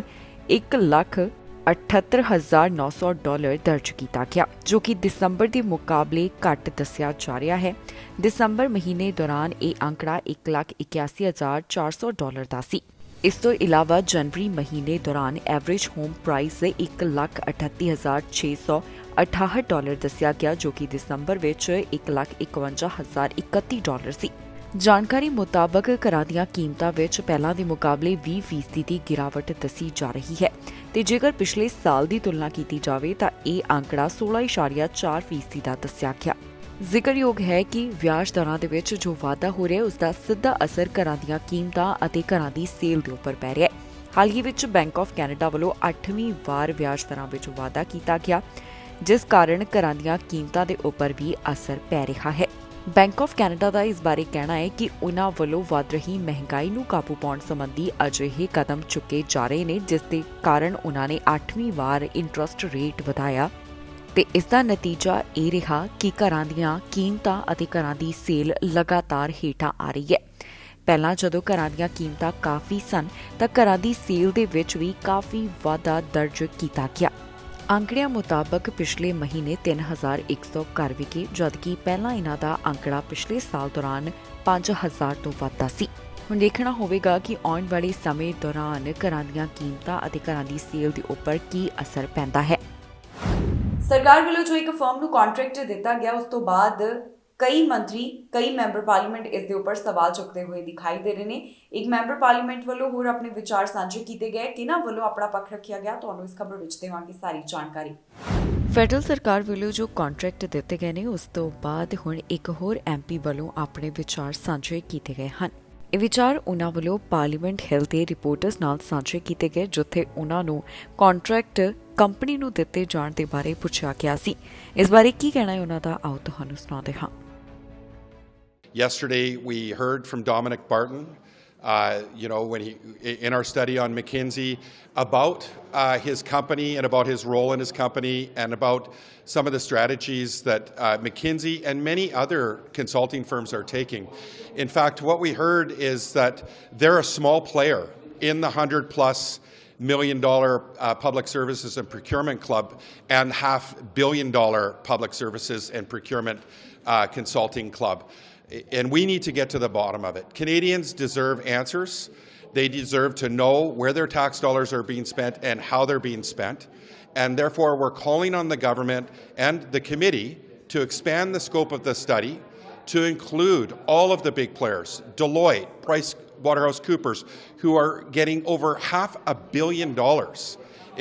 1,78,900 ਦਰਜ ਕੀਤਾ ਗਿਆ, ਜੋ ਕਿ ਦਸੰਬਰ ਦੇ ਮੁਕਾਬਲੇ ਘੱਟ ਦੱਸਿਆ ਜਾ ਰਿਹਾ ਹੈ। ਦਸੰਬਰ ਮਹੀਨੇ ਦੌਰਾਨ ਇਹ ਅੰਕੜਾ 1,81,400 ਦਾ ਸੀ। ਇਸ ਤੋਂ ਇਲਾਵਾ ਜਨਵਰੀ ਮਹੀਨੇ ਦੌਰਾਨ ਐਵਰੇਜ ਹੋਮ ਪ੍ਰਾਈਸ 1,58,668 ਦੱਸਿਆ ਗਿਆ, ਜੋ ਕਿ ਦਸੰਬਰ ਵਿੱਚ 1,51,031 ਸੀ। ਜਾਣਕਾਰੀ ਮੁਤਾਬਕ ਘਰਾਂ ਦੀਆਂ ਕੀਮਤਾਂ ਵਿੱਚ ਪਹਿਲਾਂ ਦੇ ਮੁਕਾਬਲੇ 20% ਦੀ ਗਿਰਾਵਟ ਦੱਸੀ ਜਾ ਰਹੀ ਹੈ ਤੇ ਜੇਕਰ ਪਿਛਲੇ ਸਾਲ ਦੀ ਤੁਲਨਾ ਕੀਤੀ ਜਾਵੇ ਤਾਂ ਇਹ ਅੰਕੜਾ 16.4% ਦਾ ਦੱਸਿਆ ਗਿਆ। ਜ਼ਿਕਰਯੋਗ ਹੈ ਕਿ ਵਿਆਜ ਦਰਾਂ ਦੇ ਵਿੱਚ ਜੋ ਵਾਧਾ ਹੋ ਰਿਹਾ ਹੈ, ਉਸ ਦਾ ਸਿੱਧਾ ਅਸਰ ਘਰਾਂ ਦੀਆਂ ਕੀਮਤਾਂ ਅਤੇ ਘਰਾਂ ਦੀ ਸੇਲ ਦੇ ਉੱਪਰ ਪੈ ਰਿਹਾ ਹੈ। ਹਾਲ ਹੀ ਵਿੱਚ ਬੈਂਕ ਆਫ ਕੈਨੇਡਾ ਵੱਲੋਂ 8ਵੀਂ ਵਾਰ ਵਿਆਜ ਦਰਾਂ ਵਿੱਚ ਵਾਧਾ ਕੀਤਾ ਗਿਆ, ਜਿਸ ਕਾਰਨ ਘਰਾਂ ਦੀਆਂ ਕੀਮਤਾਂ ਦੇ ਉੱਪਰ ਵੀ ਅਸਰ ਪੈ ਰਿਹਾ ਹੈ। ਬੈਂਕ ਆਫ ਕੈਨੇਡਾ ਦਾ ਇਸ ਬਾਰੇ ਕਹਿਣਾ ਹੈ ਕਿ ਉਨ੍ਹਾਂ ਵੱਲੋਂ ਵੱਧ ਰਹੀ ਮਹਿੰਗਾਈ ਨੂੰ ਕਾਬੂ ਪਾਉਣ ਸੰਬੰਧੀ ਅਜਿਹੇ ਕਦਮ ਚੁੱਕੇ ਜਾ ਰਹੇ ਨੇ, ਜਿਸ ਦੇ ਕਾਰਨ ਉਨ੍ਹਾਂ ਨੇ 8ਵੀਂ ਵਾਰ ਇੰਟਰਸਟ ਰੇਟ ਵਧਾਇਆ ਤੇ ਇਸ ਦਾ ਨਤੀਜਾ ਇਹ ਰਿਹਾ ਕਿ ਘਰਾਂ ਦੀਆਂ ਕੀਮਤਾਂ ਅਤੇ ਘਰਾਂ ਦੀ ਸੇਲ ਲਗਾਤਾਰ ਹੇਠਾਂ ਆ ਰਹੀ ਹੈ। ਪਹਿਲਾਂ ਜਦੋਂ ਘਰਾਂ ਦੀਆਂ ਕੀਮਤਾਂ ਕਾਫੀ ਸਨ ਤਾਂ ਘਰਾਂ ਦੀ ਸੇਲ ਦੇ ਵਿੱਚ ਵੀ ਕਾਫੀ ਵਾਧਾ ਦਰਜ ਕੀਤਾ ਗਿਆ। ਅੰਕੜਿਆਂ ਮੁਤਾਬਕ ਪਿਛਲੇ ਮਹੀਨੇ 3100 ਘਰ ਵਿਕੇ, ਜਦਕਿ ਪਹਿਲਾਂ ਇਹਨਾਂ ਦਾ ਅੰਕੜਾ ਪਿਛਲੇ ਸਾਲ ਦੌਰਾਨ 5000 ਤੋਂ ਵੱਧ ਸੀ। ਹੁਣ ਦੇਖਣਾ ਹੋਵੇਗਾ ਕਿ ਆਉਣ ਵਾਲੇ ਸਮੇਂ ਦੌਰਾਨ ਘਰਾਂ ਦੀਆਂ ਕੀਮਤਾਂ ਅਤੇ ਘਰਾਂ ਦੀ ਸੇਲ ਦੇ ਉੱਪਰ ਕੀ ਅਸਰ ਪੈਂਦਾ ਹੈ। ਸਰਕਾਰ ਵੱਲੋਂ ਜੋ ਇੱਕ ਫਰਮ ਨੂੰ ਕੰਟਰੈਕਟ ਦਿੱਤਾ ਗਿਆ, ਉਸ ਤੋਂ ਬਾਅਦ ਕਈ ਮੰਤਰੀ, ਕਈ ਮੈਂਬਰ ਪਾਰਲੀਮੈਂਟ ਇਸ ਦੇ ਉੱਪਰ ਸਵਾਲ ਚੁੱਕਦੇ ਹੋਏ ਦਿਖਾਈ ਦੇ ਰਹੇ ਨੇ। ਇੱਕ ਮੈਂਬਰ ਪਾਰਲੀਮੈਂਟ ਵੱਲੋਂ ਹੋਰ ਆਪਣੇ ਵਿਚਾਰ ਸਾਂਝੇ ਕੀਤੇ ਗਏ, ਕਿਹਨਾਂ ਵੱਲੋਂ ਆਪਣਾ ਪੱਖ ਰੱਖਿਆ ਗਿਆ, ਤੁਹਾਨੂੰ ਇਸ ਖਬਰ ਵਿੱਚ ਦੇਵਾਂਗੇ ਸਾਰੀ ਜਾਣਕਾਰੀ। ਫੈਡਰਲ ਸਰਕਾਰ ਵੱਲੋਂ ਜੋ ਕੰਟਰੈਕਟ ਦਿੱਤੇ ਗਏ ਨੇ, ਉਸ ਤੋਂ ਬਾਅਦ ਹੁਣ ਇੱਕ ਹੋਰ ਐਮਪੀ ਵੱਲੋਂ ਆਪਣੇ ਵਿਚਾਰ ਸਾਂਝੇ ਕੀਤੇ ਗਏ ਹਨ। ਇਹ ਵਿਚਾਰ ਉਹਨਾਂ ਵੱਲੋਂ ਪਾਰਲੀਮੈਂਟ ਹਿੱਲ ਦੇ ਰਿਪੋਰਟਰਸ ਨਾਲ ਸਾਂਝੇ ਕੀਤੇ ਗਏ, ਜਿੱਥੇ ਉਹਨਾਂ ਨੂੰ ਕੰਟਰੈਕਟ ਕੰਪਨੀ ਨੂੰ ਦਿੱਤੇ ਜਾਣ ਦੇ ਬਾਰੇ ਪੁੱਛਿਆ ਗਿਆ ਸੀ। ਇਸ ਬਾਰੇ ਕੀ ਕਹਿਣਾ ਹੈ ਉਹਨਾਂ ਦਾ, ਆਓ ਤੁਹਾਨੂੰ ਸੁਣਾਉਂਦੇ ਹਾਂ। Yesterday, we heard from Dominic Barton, when in our study on McKinsey, about his company and about his role in his company and about some of the strategies that McKinsey and many other consulting firms are taking. In fact, what we heard is that they're a small player in the $100+ million public services and procurement club and $500 million public services and procurement consulting club. And we need to get to the bottom of it. Canadians deserve answers. They deserve to know where their tax dollars are being spent and how they're being spent. And therefore, we're calling on the government and the committee to expand the scope of the study to include all of the big players, Deloitte, PricewaterhouseCoopers, who are getting over $500 million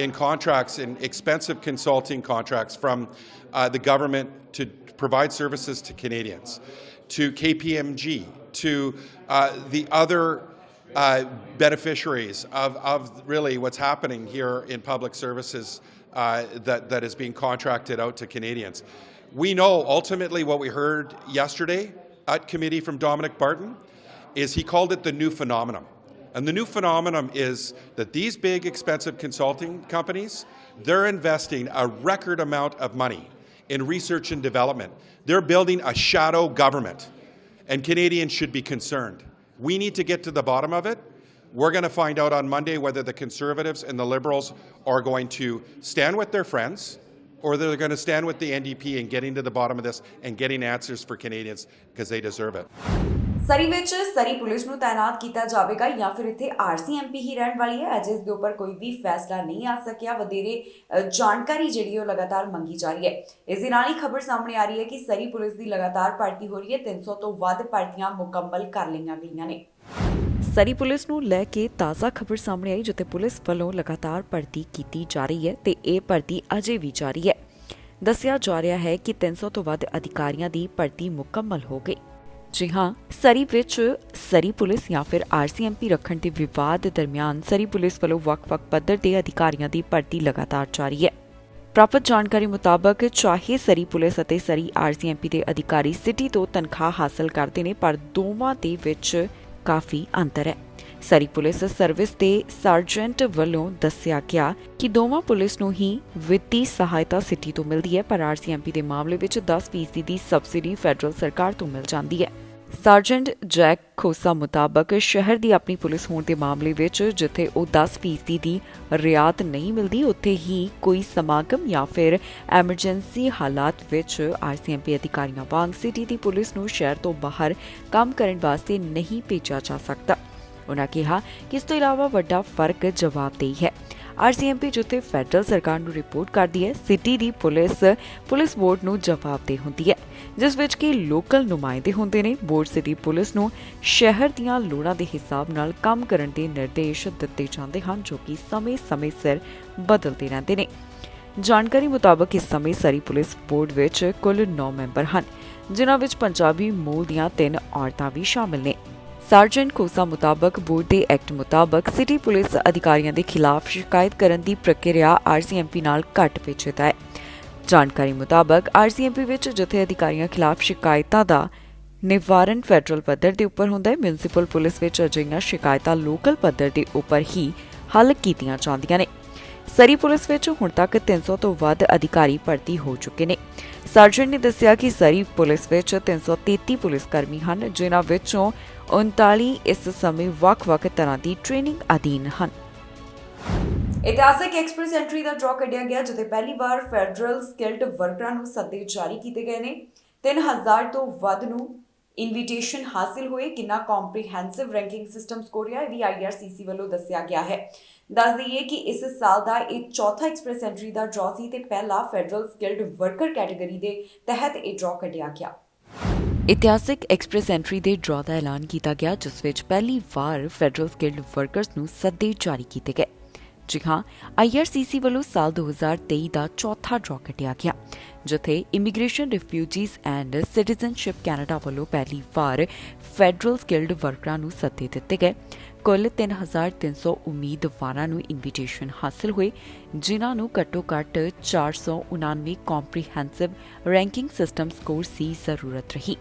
in contracts, in expensive consulting contracts from the government to provide services to Canadians, to KPMG, to the other beneficiaries of really what's happening here in public services that is being contracted out to Canadians. We know ultimately what we heard yesterday at committee from Dominic Barton is he called it the new phenomenon. And the new phenomenon is that these big expensive consulting companies, they're investing a record amount of money in research and development. They're building a shadow government, and Canadians should be concerned. We need to get to the bottom of it. We're going to find out on Monday whether the Conservatives and the Liberals are going to stand with their friends or they're going to stand with the NDP in getting to the bottom of this and getting answers for Canadians because they deserve it. ਸਰੀ ਵਿੱਚ ਸਰੀ police ਨੂੰ ਤਾਇਨਾਤ ਕੀਤਾ ਜਾਵੇਗਾ ਜਾਂ ਫਿਰ ਇੱਥੇ RCMP ਹੀ ਰਹਿਣ ਵਾਲੀ ਹੈ, ਅਜੇ ਇਸ ਦੇ ਉੱਪਰ ਕੋਈ ਵੀ ਫੈਸਲਾ ਨਹੀਂ ਆ ਸਕਿਆ। ਵਧੇਰੇ ਜਾਣਕਾਰੀ ਜਿਹੜੀ ਉਹ ਲਗਾਤਾਰ ਮੰਗੀ ਜਾ ਰਹੀ ਹੈ। ਇਸ ਦੇ ਨਾਲ ਹੀ ਖਬਰ ਸਾਹਮਣੇ ਆ ਰਹੀ ਹੈ ਕਿ ਸਰੀ ਪੁਲਿਸ ਦੀ ਲਗਾਤਾਰ ਭਰਤੀ ਹੋ ਰਹੀ ਹੈ। 300 ਤੋਂ ਵੱਧ ਭਰਤੀਆਂ ਮੁਕੰਮਲ ਕਰ ਲਈਆਂ ਗਈਆਂ ਨੇ। ਸਰੀ ਪੁਲਿਸ ਨੂੰ ਲੈ ਕੇ ਤਾਜ਼ਾ ਖਬਰ ਸਾਹਮਣੇ ਆਈ, ਜਿੱਥੇ ਪੁਲਿਸ ਵੱਲੋਂ ਲਗਾਤਾਰ ਭਰਤੀ ਕੀਤੀ ਜਾ ਰਹੀ ਹੈ ਤੇ ਇਹ ਭਰਤੀ ਅਜੇ ਵੀ ਜਾਰੀ ਹੈ। ਦੱਸਿਆ ਜਾ ਰਿਹਾ ਹੈ ਕਿ 300 ਤੋਂ ਵੱਧ ਅਧਿਕਾਰੀਆਂ ਦੀ ਭਰਤੀ ਮੁਕੰਮਲ ਹੋ ਗਈ। ਜੀ ਹਾਂ, ਸਰੀ ਵਿੱਚ ਸਰੀ ਪੁਲਿਸ ਜਾਂ ਫਿਰ ਆਰਸੀਐਮਪੀ ਰੱਖਣ ਦੇ ਵਿਵਾਦ ਦਰਮਿਆਨ ਸਰੀ ਪੁਲਿਸ ਵੱਲੋਂ ਵੱਖ-ਵੱਖ ਪੱਧਰ ਦੇ ਅਧਿਕਾਰੀਆਂ ਦੀ ਭਰਤੀ ਲਗਾਤਾਰ ਜਾਰੀ ਹੈ। ਪ੍ਰਾਪਤ ਜਾਣਕਾਰੀ ਮੁਤਾਬਕ ਚਾਹੇ ਸਰੀ ਪੁਲਿਸ ਅਤੇ ਸਰੀ ਆਰਸੀਐਮਪੀ ਦੇ ਅਧਿਕਾਰੀ ਸਿਟੀ ਤੋਂ ਤਨਖਾਹ ਹਾਸਲ ਕਰਦੇ ਨੇ, ਪਰ ਦੋਵਾਂ ਦੇ ਵਿੱਚ ਕਾਫੀ ਅੰਤਰ ਹੈ। ਸਰੀ ਪੁਲਿਸ ਸਰਵਿਸ ਦੇ ਸਰਜੈਂਟ ਵੱਲੋਂ ਦੱਸਿਆ ਗਿਆ ਕਿ ਦੋਵਾਂ ਪੁਲਿਸ ਨੂੰ ਹੀ ਵਿੱਤੀ ਸਹਾਇਤਾ ਸਿਟੀ ਤੋਂ ਮਿਲਦੀ ਹੈ, ਪਰ ਆਰਸੀਐਮਪੀ ਦੇ ਮਾਮਲੇ ਵਿੱਚ 10% ਦੀ ਸਬਸਿਡੀ ਫੈਡਰਲ ਸਰਕਾਰ ਤੋਂ ਮਿਲ ਜਾਂਦੀ ਹੈ। ਸਰਜੈਂਟ ਜੈਕ ਖੋਸਾ ਮੁਤਾਬਕ ਸ਼ਹਿਰ ਦੀ ਆਪਣੀ ਪੁਲਿਸ ਹੋਣ ਦੇ ਮਾਮਲੇ ਵਿੱਚ ਜਿੱਥੇ ਉਹ 10% ਦੀ ਰਿਆਤ ਨਹੀਂ ਮਿਲਦੀ, ਉੱਥੇ ਹੀ ਕੋਈ ਸਮਾਗਮ ਜਾਂ ਫਿਰ ਐਮਰਜੈਂਸੀ ਹਾਲਾਤ ਵਿੱਚ ਆਰਸੀਐਮਪੀ ਅਧਿਕਾਰੀਆਂ ਵਾਂਗ ਸਿਟੀ ਦੀ ਪੁਲਿਸ ਨੂੰ ਸ਼ਹਿਰ ਤੋਂ ਬਾਹਰ ਕੰਮ ਕਰਨ ਵਾਸਤੇ ਨਹੀਂ ਭੇਜਿਆ ਜਾ ਸਕਦਾ। ਉਨ੍ਹਾਂ ਕਿਹਾ ਕਿ ਇਸ ਤੋਂ ਇਲਾਵਾ ਵੱਡਾ ਫਰਕ ਜਵਾਬਦੇਹੀ ਹੈ। ਆਰਸੀਐਮਪੀ ਜਿੱਥੇ ਫੈਡਰਲ ਸਰਕਾਰ ਨੂੰ ਰਿਪੋਰਟ ਕਰਦੀ ਹੈ, ਸਿਟੀ ਦੀ ਪੁਲਿਸ ਬੋਰਡ ਨੂੰ ਜਵਾਬਦੇਹ ਹੁੰਦੀ ਹੈ, ਜਿਸ ਵਿੱਚ ਕਿ ਲੋਕਲ ਨੁਮਾਇੰਦੇ ਹੁੰਦੇ ਨੇ। ਬੋਰਡ ਸਿਟੀ ਪੁਲਿਸ ਨੂੰ ਸ਼ਹਿਰ ਦੀਆਂ ਲੋੜਾਂ ਦੇ ਹਿਸਾਬ ਨਾਲ ਕੰਮ ਕਰਨ ਦੇ ਨਿਰਦੇਸ਼ ਦਿੱਤੇ ਜਾਂਦੇ ਹਨ, ਜੋ ਕਿ ਸਮੇਂ-ਸਮੇਂ ਸਿਰ ਬਦਲਦੇ ਰਹਿੰਦੇ ਨੇ। ਜਾਣਕਾਰੀ ਮੁਤਾਬਕ ਇਸ ਸਮੇਂ ਸਰੀ ਪੁਲਿਸ ਬੋਰਡ ਵਿੱਚ ਕੁੱਲ 9 ਮੈਂਬਰ ਹਨ, ਜਿਨ੍ਹਾਂ ਵਿੱਚ ਪੰਜਾਬੀ ਮੂਲ ਦੀਆਂ 3 ਔਰਤਾਂ ਵੀ ਸ਼ਾਮਿਲ ਨੇ। ਸਰਜੈਂਟ ਖੋਸਾ ਮੁਤਾਬਕ ਬੋਰਡ ਦੇ ਐਕਟ ਮੁਤਾਬਕ ਸਿਟੀ ਪੁਲਿਸ ਅਧਿਕਾਰੀਆਂ ਦੇ ਖਿਲਾਫ ਸ਼ਿਕਾਇਤ ਕਰਨ ਦੀ ਪ੍ਰਕਿਰਿਆ ਆਰਸੀਐਮਪੀ ਨਾਲ ਘੱਟ ਪੇਚੀਦਾ ਹੈ। ਜਾਣਕਾਰੀ ਮੁਤਾਬਕ ਆਰਸੀਐਮਪੀ ਵਿੱਚ ਜਿੱਥੇ ਅਧਿਕਾਰੀਆਂ ਖਿਲਾਫ ਸ਼ਿਕਾਇਤਾਂ ਦਾ ਨਿਵਾਰਨ ਫੈਡਰਲ ਪੱਧਰ ਦੇ ਉੱਪਰ ਹੁੰਦਾ ਹੈ, ਮਿਊਨਿਸਪਲ ਪੁਲਿਸ ਵਿੱਚ ਅਜਿਹੀਆਂ ਸ਼ਿਕਾਇਤਾਂ ਲੋਕਲ ਪੱਧਰ ਦੇ ਉੱਪਰ ਹੀ ਹੱਲ ਕੀਤੀਆਂ ਜਾਂਦੀਆਂ ਨੇ। ਸਰੀ ਪੁਲਿਸ ਵਿੱਚ ਹੁਣ ਤੱਕ 300 ਤੋਂ ਵੱਧ ਅਧਿਕਾਰੀ ਭਰਤੀ ਹੋ ਚੁੱਕੇ ਨੇ। ਸਰਜਨ ਨੇ ਦੱਸਿਆ ਕਿ ਸਰੀ ਪੁਲਿਸ ਵਿੱਚ 333 ਪੁਲਿਸ ਕਰਮੀ ਹਨ, ਜਿਨ੍ਹਾਂ ਵਿੱਚੋਂ 39 ਇਸ ਸਮੇਂ ਵੱਖ-ਵੱਖ ਤਰ੍ਹਾਂ ਦੀ ਟ੍ਰੇਨਿੰਗ ਅਧੀਨ ਹਨ। ਇਤਿਹਾਸਕ ਐਕਸਪ੍ਰੈਸ ਐਂਟਰੀ ਦਾ ਡਰਾਅ ਕੱਢਿਆ ਗਿਆ, ਜਿੱਥੇ ਪਹਿਲੀ ਵਾਰ ਫੈਡਰਲ ਸਕਿਲਡ ਵਰਕਰਾਂ ਨੂੰ ਸੱਦੇ ਜਾਰੀ ਕੀਤੇ ਗਏ ਨੇ। 3000 ਤੋਂ ਵੱਧ ਨੂੰ ਇਨਵੀਟੇਸ਼ਨ ਹਾਸਿਲ ਹੋਏ। ਕਿੰਨਾ ਕੰਪਰੀਹੈਂਸਿਵ ਰੈਂਕਿੰਗ ਸਿਸਟਮ ਸਕੋਰ ਹੈ, ਇਹ ਵੀ IRCC ਵੱਲੋਂ ਦੱਸਿਆ ਗਿਆ ਹੈ। ਦੱਸ ਦਈਏ ਕਿ ਇਸ ਸਾਲ ਦਾ ਇਹ ਚੌਥਾ ਐਕਸਪ੍ਰੈਸ ਐਂਟਰੀ ਦਾ ਡਰਾਅ ਸੀ ਤੇ ਪਹਿਲਾ ਫੈਡਰਲ ਸਕਿਲਡ ਵਰਕਰ ਕੈਟਾਗਰੀ ਦੇ ਤਹਿਤ ਇਹ ਡਰਾਅ ਕੱਢਿਆ ਗਿਆ। ਇਤਿਹਾਸਕ ਐਕਸਪ੍ਰੈਸ ਐਂਟਰੀ ਦੇ ਡਰਾਅ ਦਾ ਐਲਾਨ ਕੀਤਾ ਗਿਆ, ਜਿਸ ਵਿੱਚ ਪਹਿਲੀ ਵਾਰ ਫੈਡਰਲ ਸਕਿਲਡ ਵਰਕਰਸ ਨੂੰ ਸੱਦੇ ਜਾਰੀ ਕੀਤੇ ਗਏ। ਜੀ ਹਾਂ, IRCC ਵੱਲੋਂ ਸਾਲ 2023 ਦਾ ਚੌਥਾ ਡਰਾਅ ਕੱਢਿਆ ਗਿਆ, ਜਿੱਥੇ immigration, refugees and citizenship Canada ਵੱਲੋਂ ਪਹਿਲੀ ਵਾਰ ਫੈਡਰਲ ਸਕਿਲਡ ਵਰਕਰਾਂ ਨੂੰ ਸੱਦੇ ਦਿੱਤੇ ਗਏ। ਕੁੱਲ 3300 ਉਮੀਦਵਾਰਾਂ ਨੂੰ ਇਨਵੀਟੇਸ਼ਨ ਹਾਸਲ ਹੋਏ, ਜਿਨ੍ਹਾਂ ਨੂੰ ਘੱਟੋ-ਘੱਟ 499 ਕੰਪਰੀਹੈਂਸਿਵ ਰੈਂਕਿੰਗ ਸਿਸਟਮ ਸਕੋਰ ਦੀ ਜ਼ਰੂਰਤ ਰਹੀ।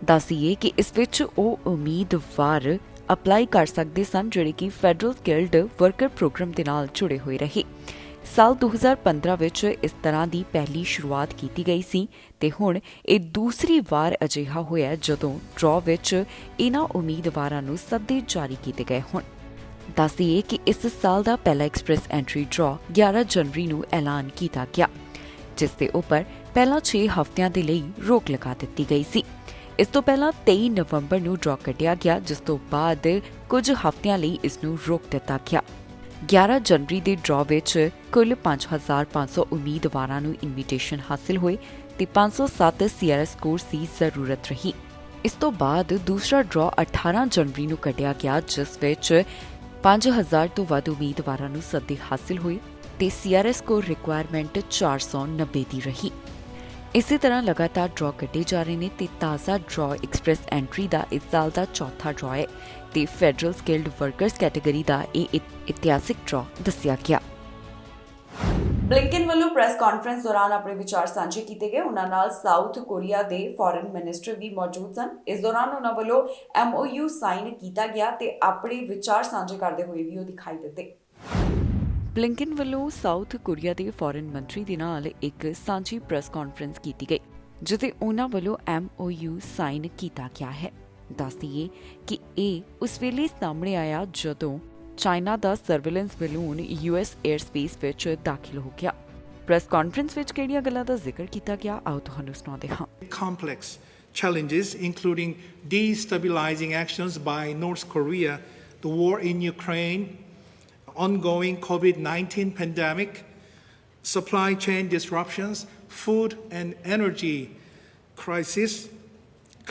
ਦੱਸੀਏ ਕਿ ਇਸ ਵਿੱਚ ਉਹ ਉਮੀਦਵਾਰ ਅਪਲਾਈ ਕਰ ਸਕਦੇ ਸਨ ਜਿਹੜੇ ਕਿ ਫੈਡਰਲ ਸਕਿਲਡ ਵਰਕਰ ਪ੍ਰੋਗਰਾਮ ਦੇ ਨਾਲ ਜੁੜੇ ਹੋਏ ਰਹੇ। ਸਾਲ 2015 ਵਿੱਚ ਇਸ ਤਰ੍ਹਾਂ ਦੀ ਪਹਿਲੀ ਸ਼ੁਰੂਆਤ ਕੀਤੀ ਗਈ ਸੀ ਤੇ ਹੁਣ ਇਹ ਦੂਸਰੀ ਵਾਰ ਅਜਿਹਾ ਹੋਇਆ ਜਦੋਂ ਡਰਾਅ ਵਿੱਚ ਇਹਨਾਂ ਉਮੀਦਵਾਰਾਂ ਨੂੰ ਸੱਦੇ ਜਾਰੀ ਕੀਤੇ ਗਏ ਹੋਣ। ਦੱਸੀਏ ਕਿ ਇਸ ਸਾਲ ਦਾ ਪਹਿਲਾ ਐਕਸਪ੍ਰੈਸ ਐਂਟਰੀ ਡਰਾਅ 11 ਜਨਵਰੀ ਨੂੰ ਐਲਾਨ ਕੀਤਾ ਗਿਆ, ਜਿਸ ਦੇ ਉੱਪਰ ਪਹਿਲਾਂ 6 ਹਫ਼ਤਿਆਂ ਦੇ ਲਈ ਰੋਕ ਲਗਾ ਦਿੱਤੀ ਗਈ ਸੀ। ਇਸ ਤੋਂ ਪਹਿਲਾਂ 23 ਨਵੰਬਰ ਨੂੰ ਡਰਾਅ ਕੱਢਿਆ ਗਿਆ, ਜਿਸ ਤੋਂ ਬਾਅਦ ਕੁਝ ਹਫ਼ਤਿਆਂ ਲਈ ਇਸ ਨੂੰ ਰੋਕ ਦਿੱਤਾ ਗਿਆ। 11 ਜਨਵਰੀ ਦੇ ਡਰਾਅ ਵਿੱਚ ਕੁੱਲ 5500 ਉਮੀਦਵਾਰਾਂ ਨੂੰ ਇਨਵੀਟੇਸ਼ਨ ਹਾਸਿਲ ਹੋਏ ਤੇ 507 CRS ਸਕੋਰ ਦੀ ਜ਼ਰੂਰਤ ਰਹੀ। ਇਸ ਤੋਂ ਬਾਅਦ ਦੂਸਰਾ ਡਰਾਅ 18 ਜਨਵਰੀ ਨੂੰ ਕੱਢਿਆ ਗਿਆ, ਜਿਸ ਵਿੱਚ 5000 ਤੋਂ ਵੱਧ ਉਮੀਦਵਾਰਾਂ ਨੂੰ ਸੱਦੇ ਹਾਸਿਲ ਹੋਏ ਤੇ CRS ਸਕੋਰ ਰਿਕੁਆਇਰਮੈਂਟ 490 ਦੀ ਰਹੀ। ਇਸੇ ਤਰ੍ਹਾਂ ਲਗਾਤਾਰ ਡਰਾਅ ਕੱਢੇ ਜਾ ਰਹੇ ਨੇ ਤੇ ਤਾਜ਼ਾ ਡਰਾਅ ਐਕਸਪ੍ਰੈਸ ਐਂਟਰੀ ਦਾ ਇਸ ਸਾਲ ਦਾ ਚੌਥਾ ਡਰਾਅ ਹੈ ਤੇ ਫੈਡਰਲ ਸਕਿਲਡ ਵਰਕਰਸ ਕੈਟਾਗਰੀ ਦਾ ਇਹ ਇਤਿਹਾਸਿਕ ਡਰਾਅ ਦੱਸਿਆ ਗਿਆ। ਬਲਿੰਕਨ ਵੱਲੋਂ ਪ੍ਰੈਸ ਕਾਨਫਰੰਸ ਦੌਰਾਨ ਆਪਣੇ ਵਿਚਾਰ ਸਾਂਝੇ ਕੀਤੇ ਗਏ। ਉਹਨਾਂ ਨਾਲ ਸਾਊਥ ਕੋਰੀਆ ਦੇ ਫੋਰਨ ਮਿਨਿਸਟਰ ਵੀ ਮੌਜੂਦ ਸਨ। ਇਸ ਦੌਰਾਨ ਉਹਨਾਂ ਵੱਲੋਂ MOU ਸਾਈਨ ਕੀਤਾ ਗਿਆ ਤੇ ਆਪਣੇ ਵਿਚਾਰ ਸਾਂਝੇ ਕਰਦੇ ਹੋਏ ਵੀ ਉਹ ਦਿਖਾਈ ਦਿੱਤੇ। ਬਲਿੰਕਨ ਵੱਲੋਂ ਸਾਊਥ ਕੋਰੀਆ ਦੇ ਫੋਰਨ ਮੰਤਰੀ ਦੇ ਨਾਲ ਇੱਕ ਸਾਂਝੀ ਪ੍ਰੈਸ ਕਾਨਫਰੰਸ ਕੀਤੀ ਗਈ, ਜਿੱਥੇ ਉਹਨਾਂ ਵੱਲੋਂ MOU ਸਾਈਨ ਕੀਤਾ ਗਿਆ ਹੈ। ਦੱਸ ਦਈਏ ਕਿ ਇਹ ਉਸ ਵੇਲੇ ਸਾਹਮਣੇ ਆਇਆ ਜਦੋਂ ਚਾਈਨਾ ਦਾ ਸਰਵੇਲੈਂਸ ਬਲੂਨ US 에ਅਰ ਸਪੇਸ ਵਿੱਚ ਦਾਖਲ ਹੋ ਗਿਆ। ਪ੍ਰੈਸ ਕਾਨਫਰੰਸ ਵਿੱਚ ਕਿਹੜੀਆਂ ਗੱਲਾਂ ਦਾ ਜ਼ਿਕਰ ਕੀਤਾ ਗਿਆ, ਆਓ ਤੁਹਾਨੂੰ ਸੁਣਾਉਂਦੇ ਹਾਂ। Complex challenges including destabilizing actions by North Korea, the war in Ukraine, ongoing COVID-19 pandemic, supply chain disruptions, food and energy crisis,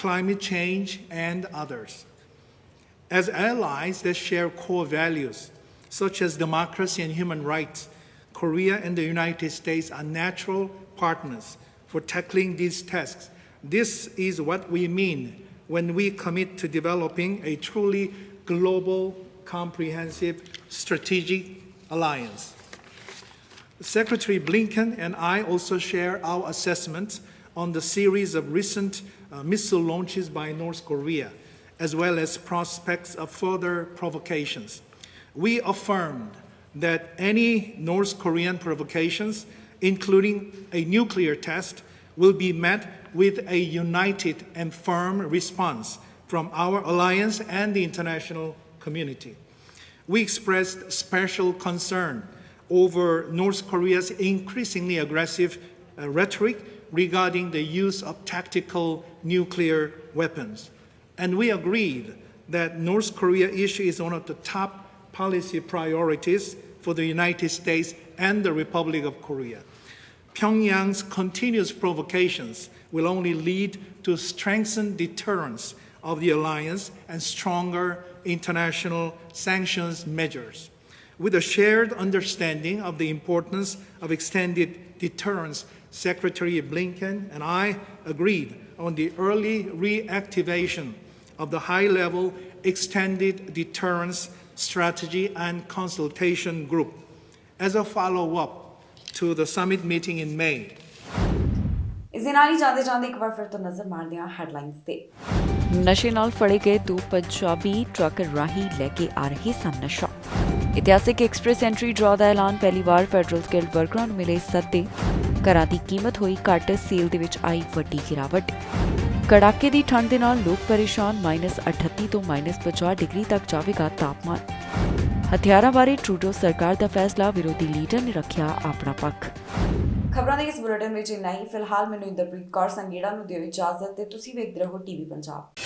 climate change, and others. As allies that share core values such as democracy and human rights, Korea and the United States are natural partners for tackling these tasks. This is what we mean when we commit to developing a truly global, comprehensive strategic alliance. Secretary Blinken and I also share our assessments on the series of recent missile launches by North Korea, as well as prospects of further provocations. We affirmed that any North Korean provocations, including a nuclear test, will be met with a united and firm response from our alliance and the international community. We expressed special concern over North Korea's increasingly aggressive rhetoric regarding the use of tactical nuclear weapons. And we agreed that North Korea issue is one of the top policy priorities for the United States and the Republic of Korea. Pyongyang's continuous provocations will only lead to strengthened deterrence of the alliance and stronger international sanctions measures. With a shared understanding of the importance of extended deterrence, Secretary Blinken and I agreed on the early reactivation of the high-level extended deterrence strategy and consultation group as a follow-up to the summit meeting in May. ਇਸ ਦੇ ਨਾਲ ਹੀ ਜਾਂਦੇ ਇੱਕ ਵਾਰ ਫਿਰ ਤੋਂ ਨਜ਼ਰ ਮਾਰਦੇ ਹਾਂ ਹੈਡਲਾਈਨਸ ਤੇ। ਨਸ਼ੇ ਨਾਲ ਫੜੇ ਗਏ 2 ਪੰਜਾਬੀ ਟਰੱਕ ਰਾਹੀਂ ਲੈ ਕੇ ਆ ਰਹੇ ਸਨ ਨਸ਼ਾ। ਇਤਿਹਾਸਿਕ ਐਕਸਪ੍ਰੈਸ ਐਂਟਰੀ ਡਰਾਅ ਦਾ ਐਲਾਨ, ਪਹਿਲੀ ਵਾਰ ਫੈਡਰਲ ਸਕਿਲਡ ਵਰਕਰਾਂ ਨੂੰ ਮਿਲੇ ਸੱਦੇ। ਘਰਾਂ ਦੀ ਕੀਮਤ ਹੋਈ ਘੱਟ, ਸੇਲ ਦੇ ਵਿੱਚ ਆਈ ਵੱਡੀ ਗਿਰਾਵਟ। ਕੜਾਕੇ ਦੀ ਠੰਡ ਦੇ ਨਾਲ ਲੋਕ ਪਰੇਸ਼ਾਨ। -38 ਤੋਂ -50 ਡਿਗਰੀ ਤੱਕ ਜਾਵੇਗਾ ਤਾਪਮਾਨ। ਹਥਿਆਰਾਂ ਬਾਰੇ ਟਰੂਡੋ ਸਰਕਾਰ ਦਾ ਫੈਸਲਾ, ਵਿਰੋਧੀ ਲੀਡਰ ਨੇ ਰੱਖਿਆ ਆਪਣਾ ਪੱਖ। ਖਬਰਾਂ ਦੇ ਇਸ ਬੁਲੇਟਿਨ ਵਿੱਚ ਇੰਨਾ ਹੀ। ਫਿਲਹਾਲ ਮੈਨੂੰ ਇੰਦਰਪ੍ਰੀਤ ਕੌਰ ਸੰਗੇੜਾ ਨੂੰ ਦਿਓ ਇਜਾਜ਼ਤ ਤੇ ਤੁਸੀਂ ਵੇਖਦੇ ਰਹੋ ਟੀਵੀ ਪੰਜਾਬ।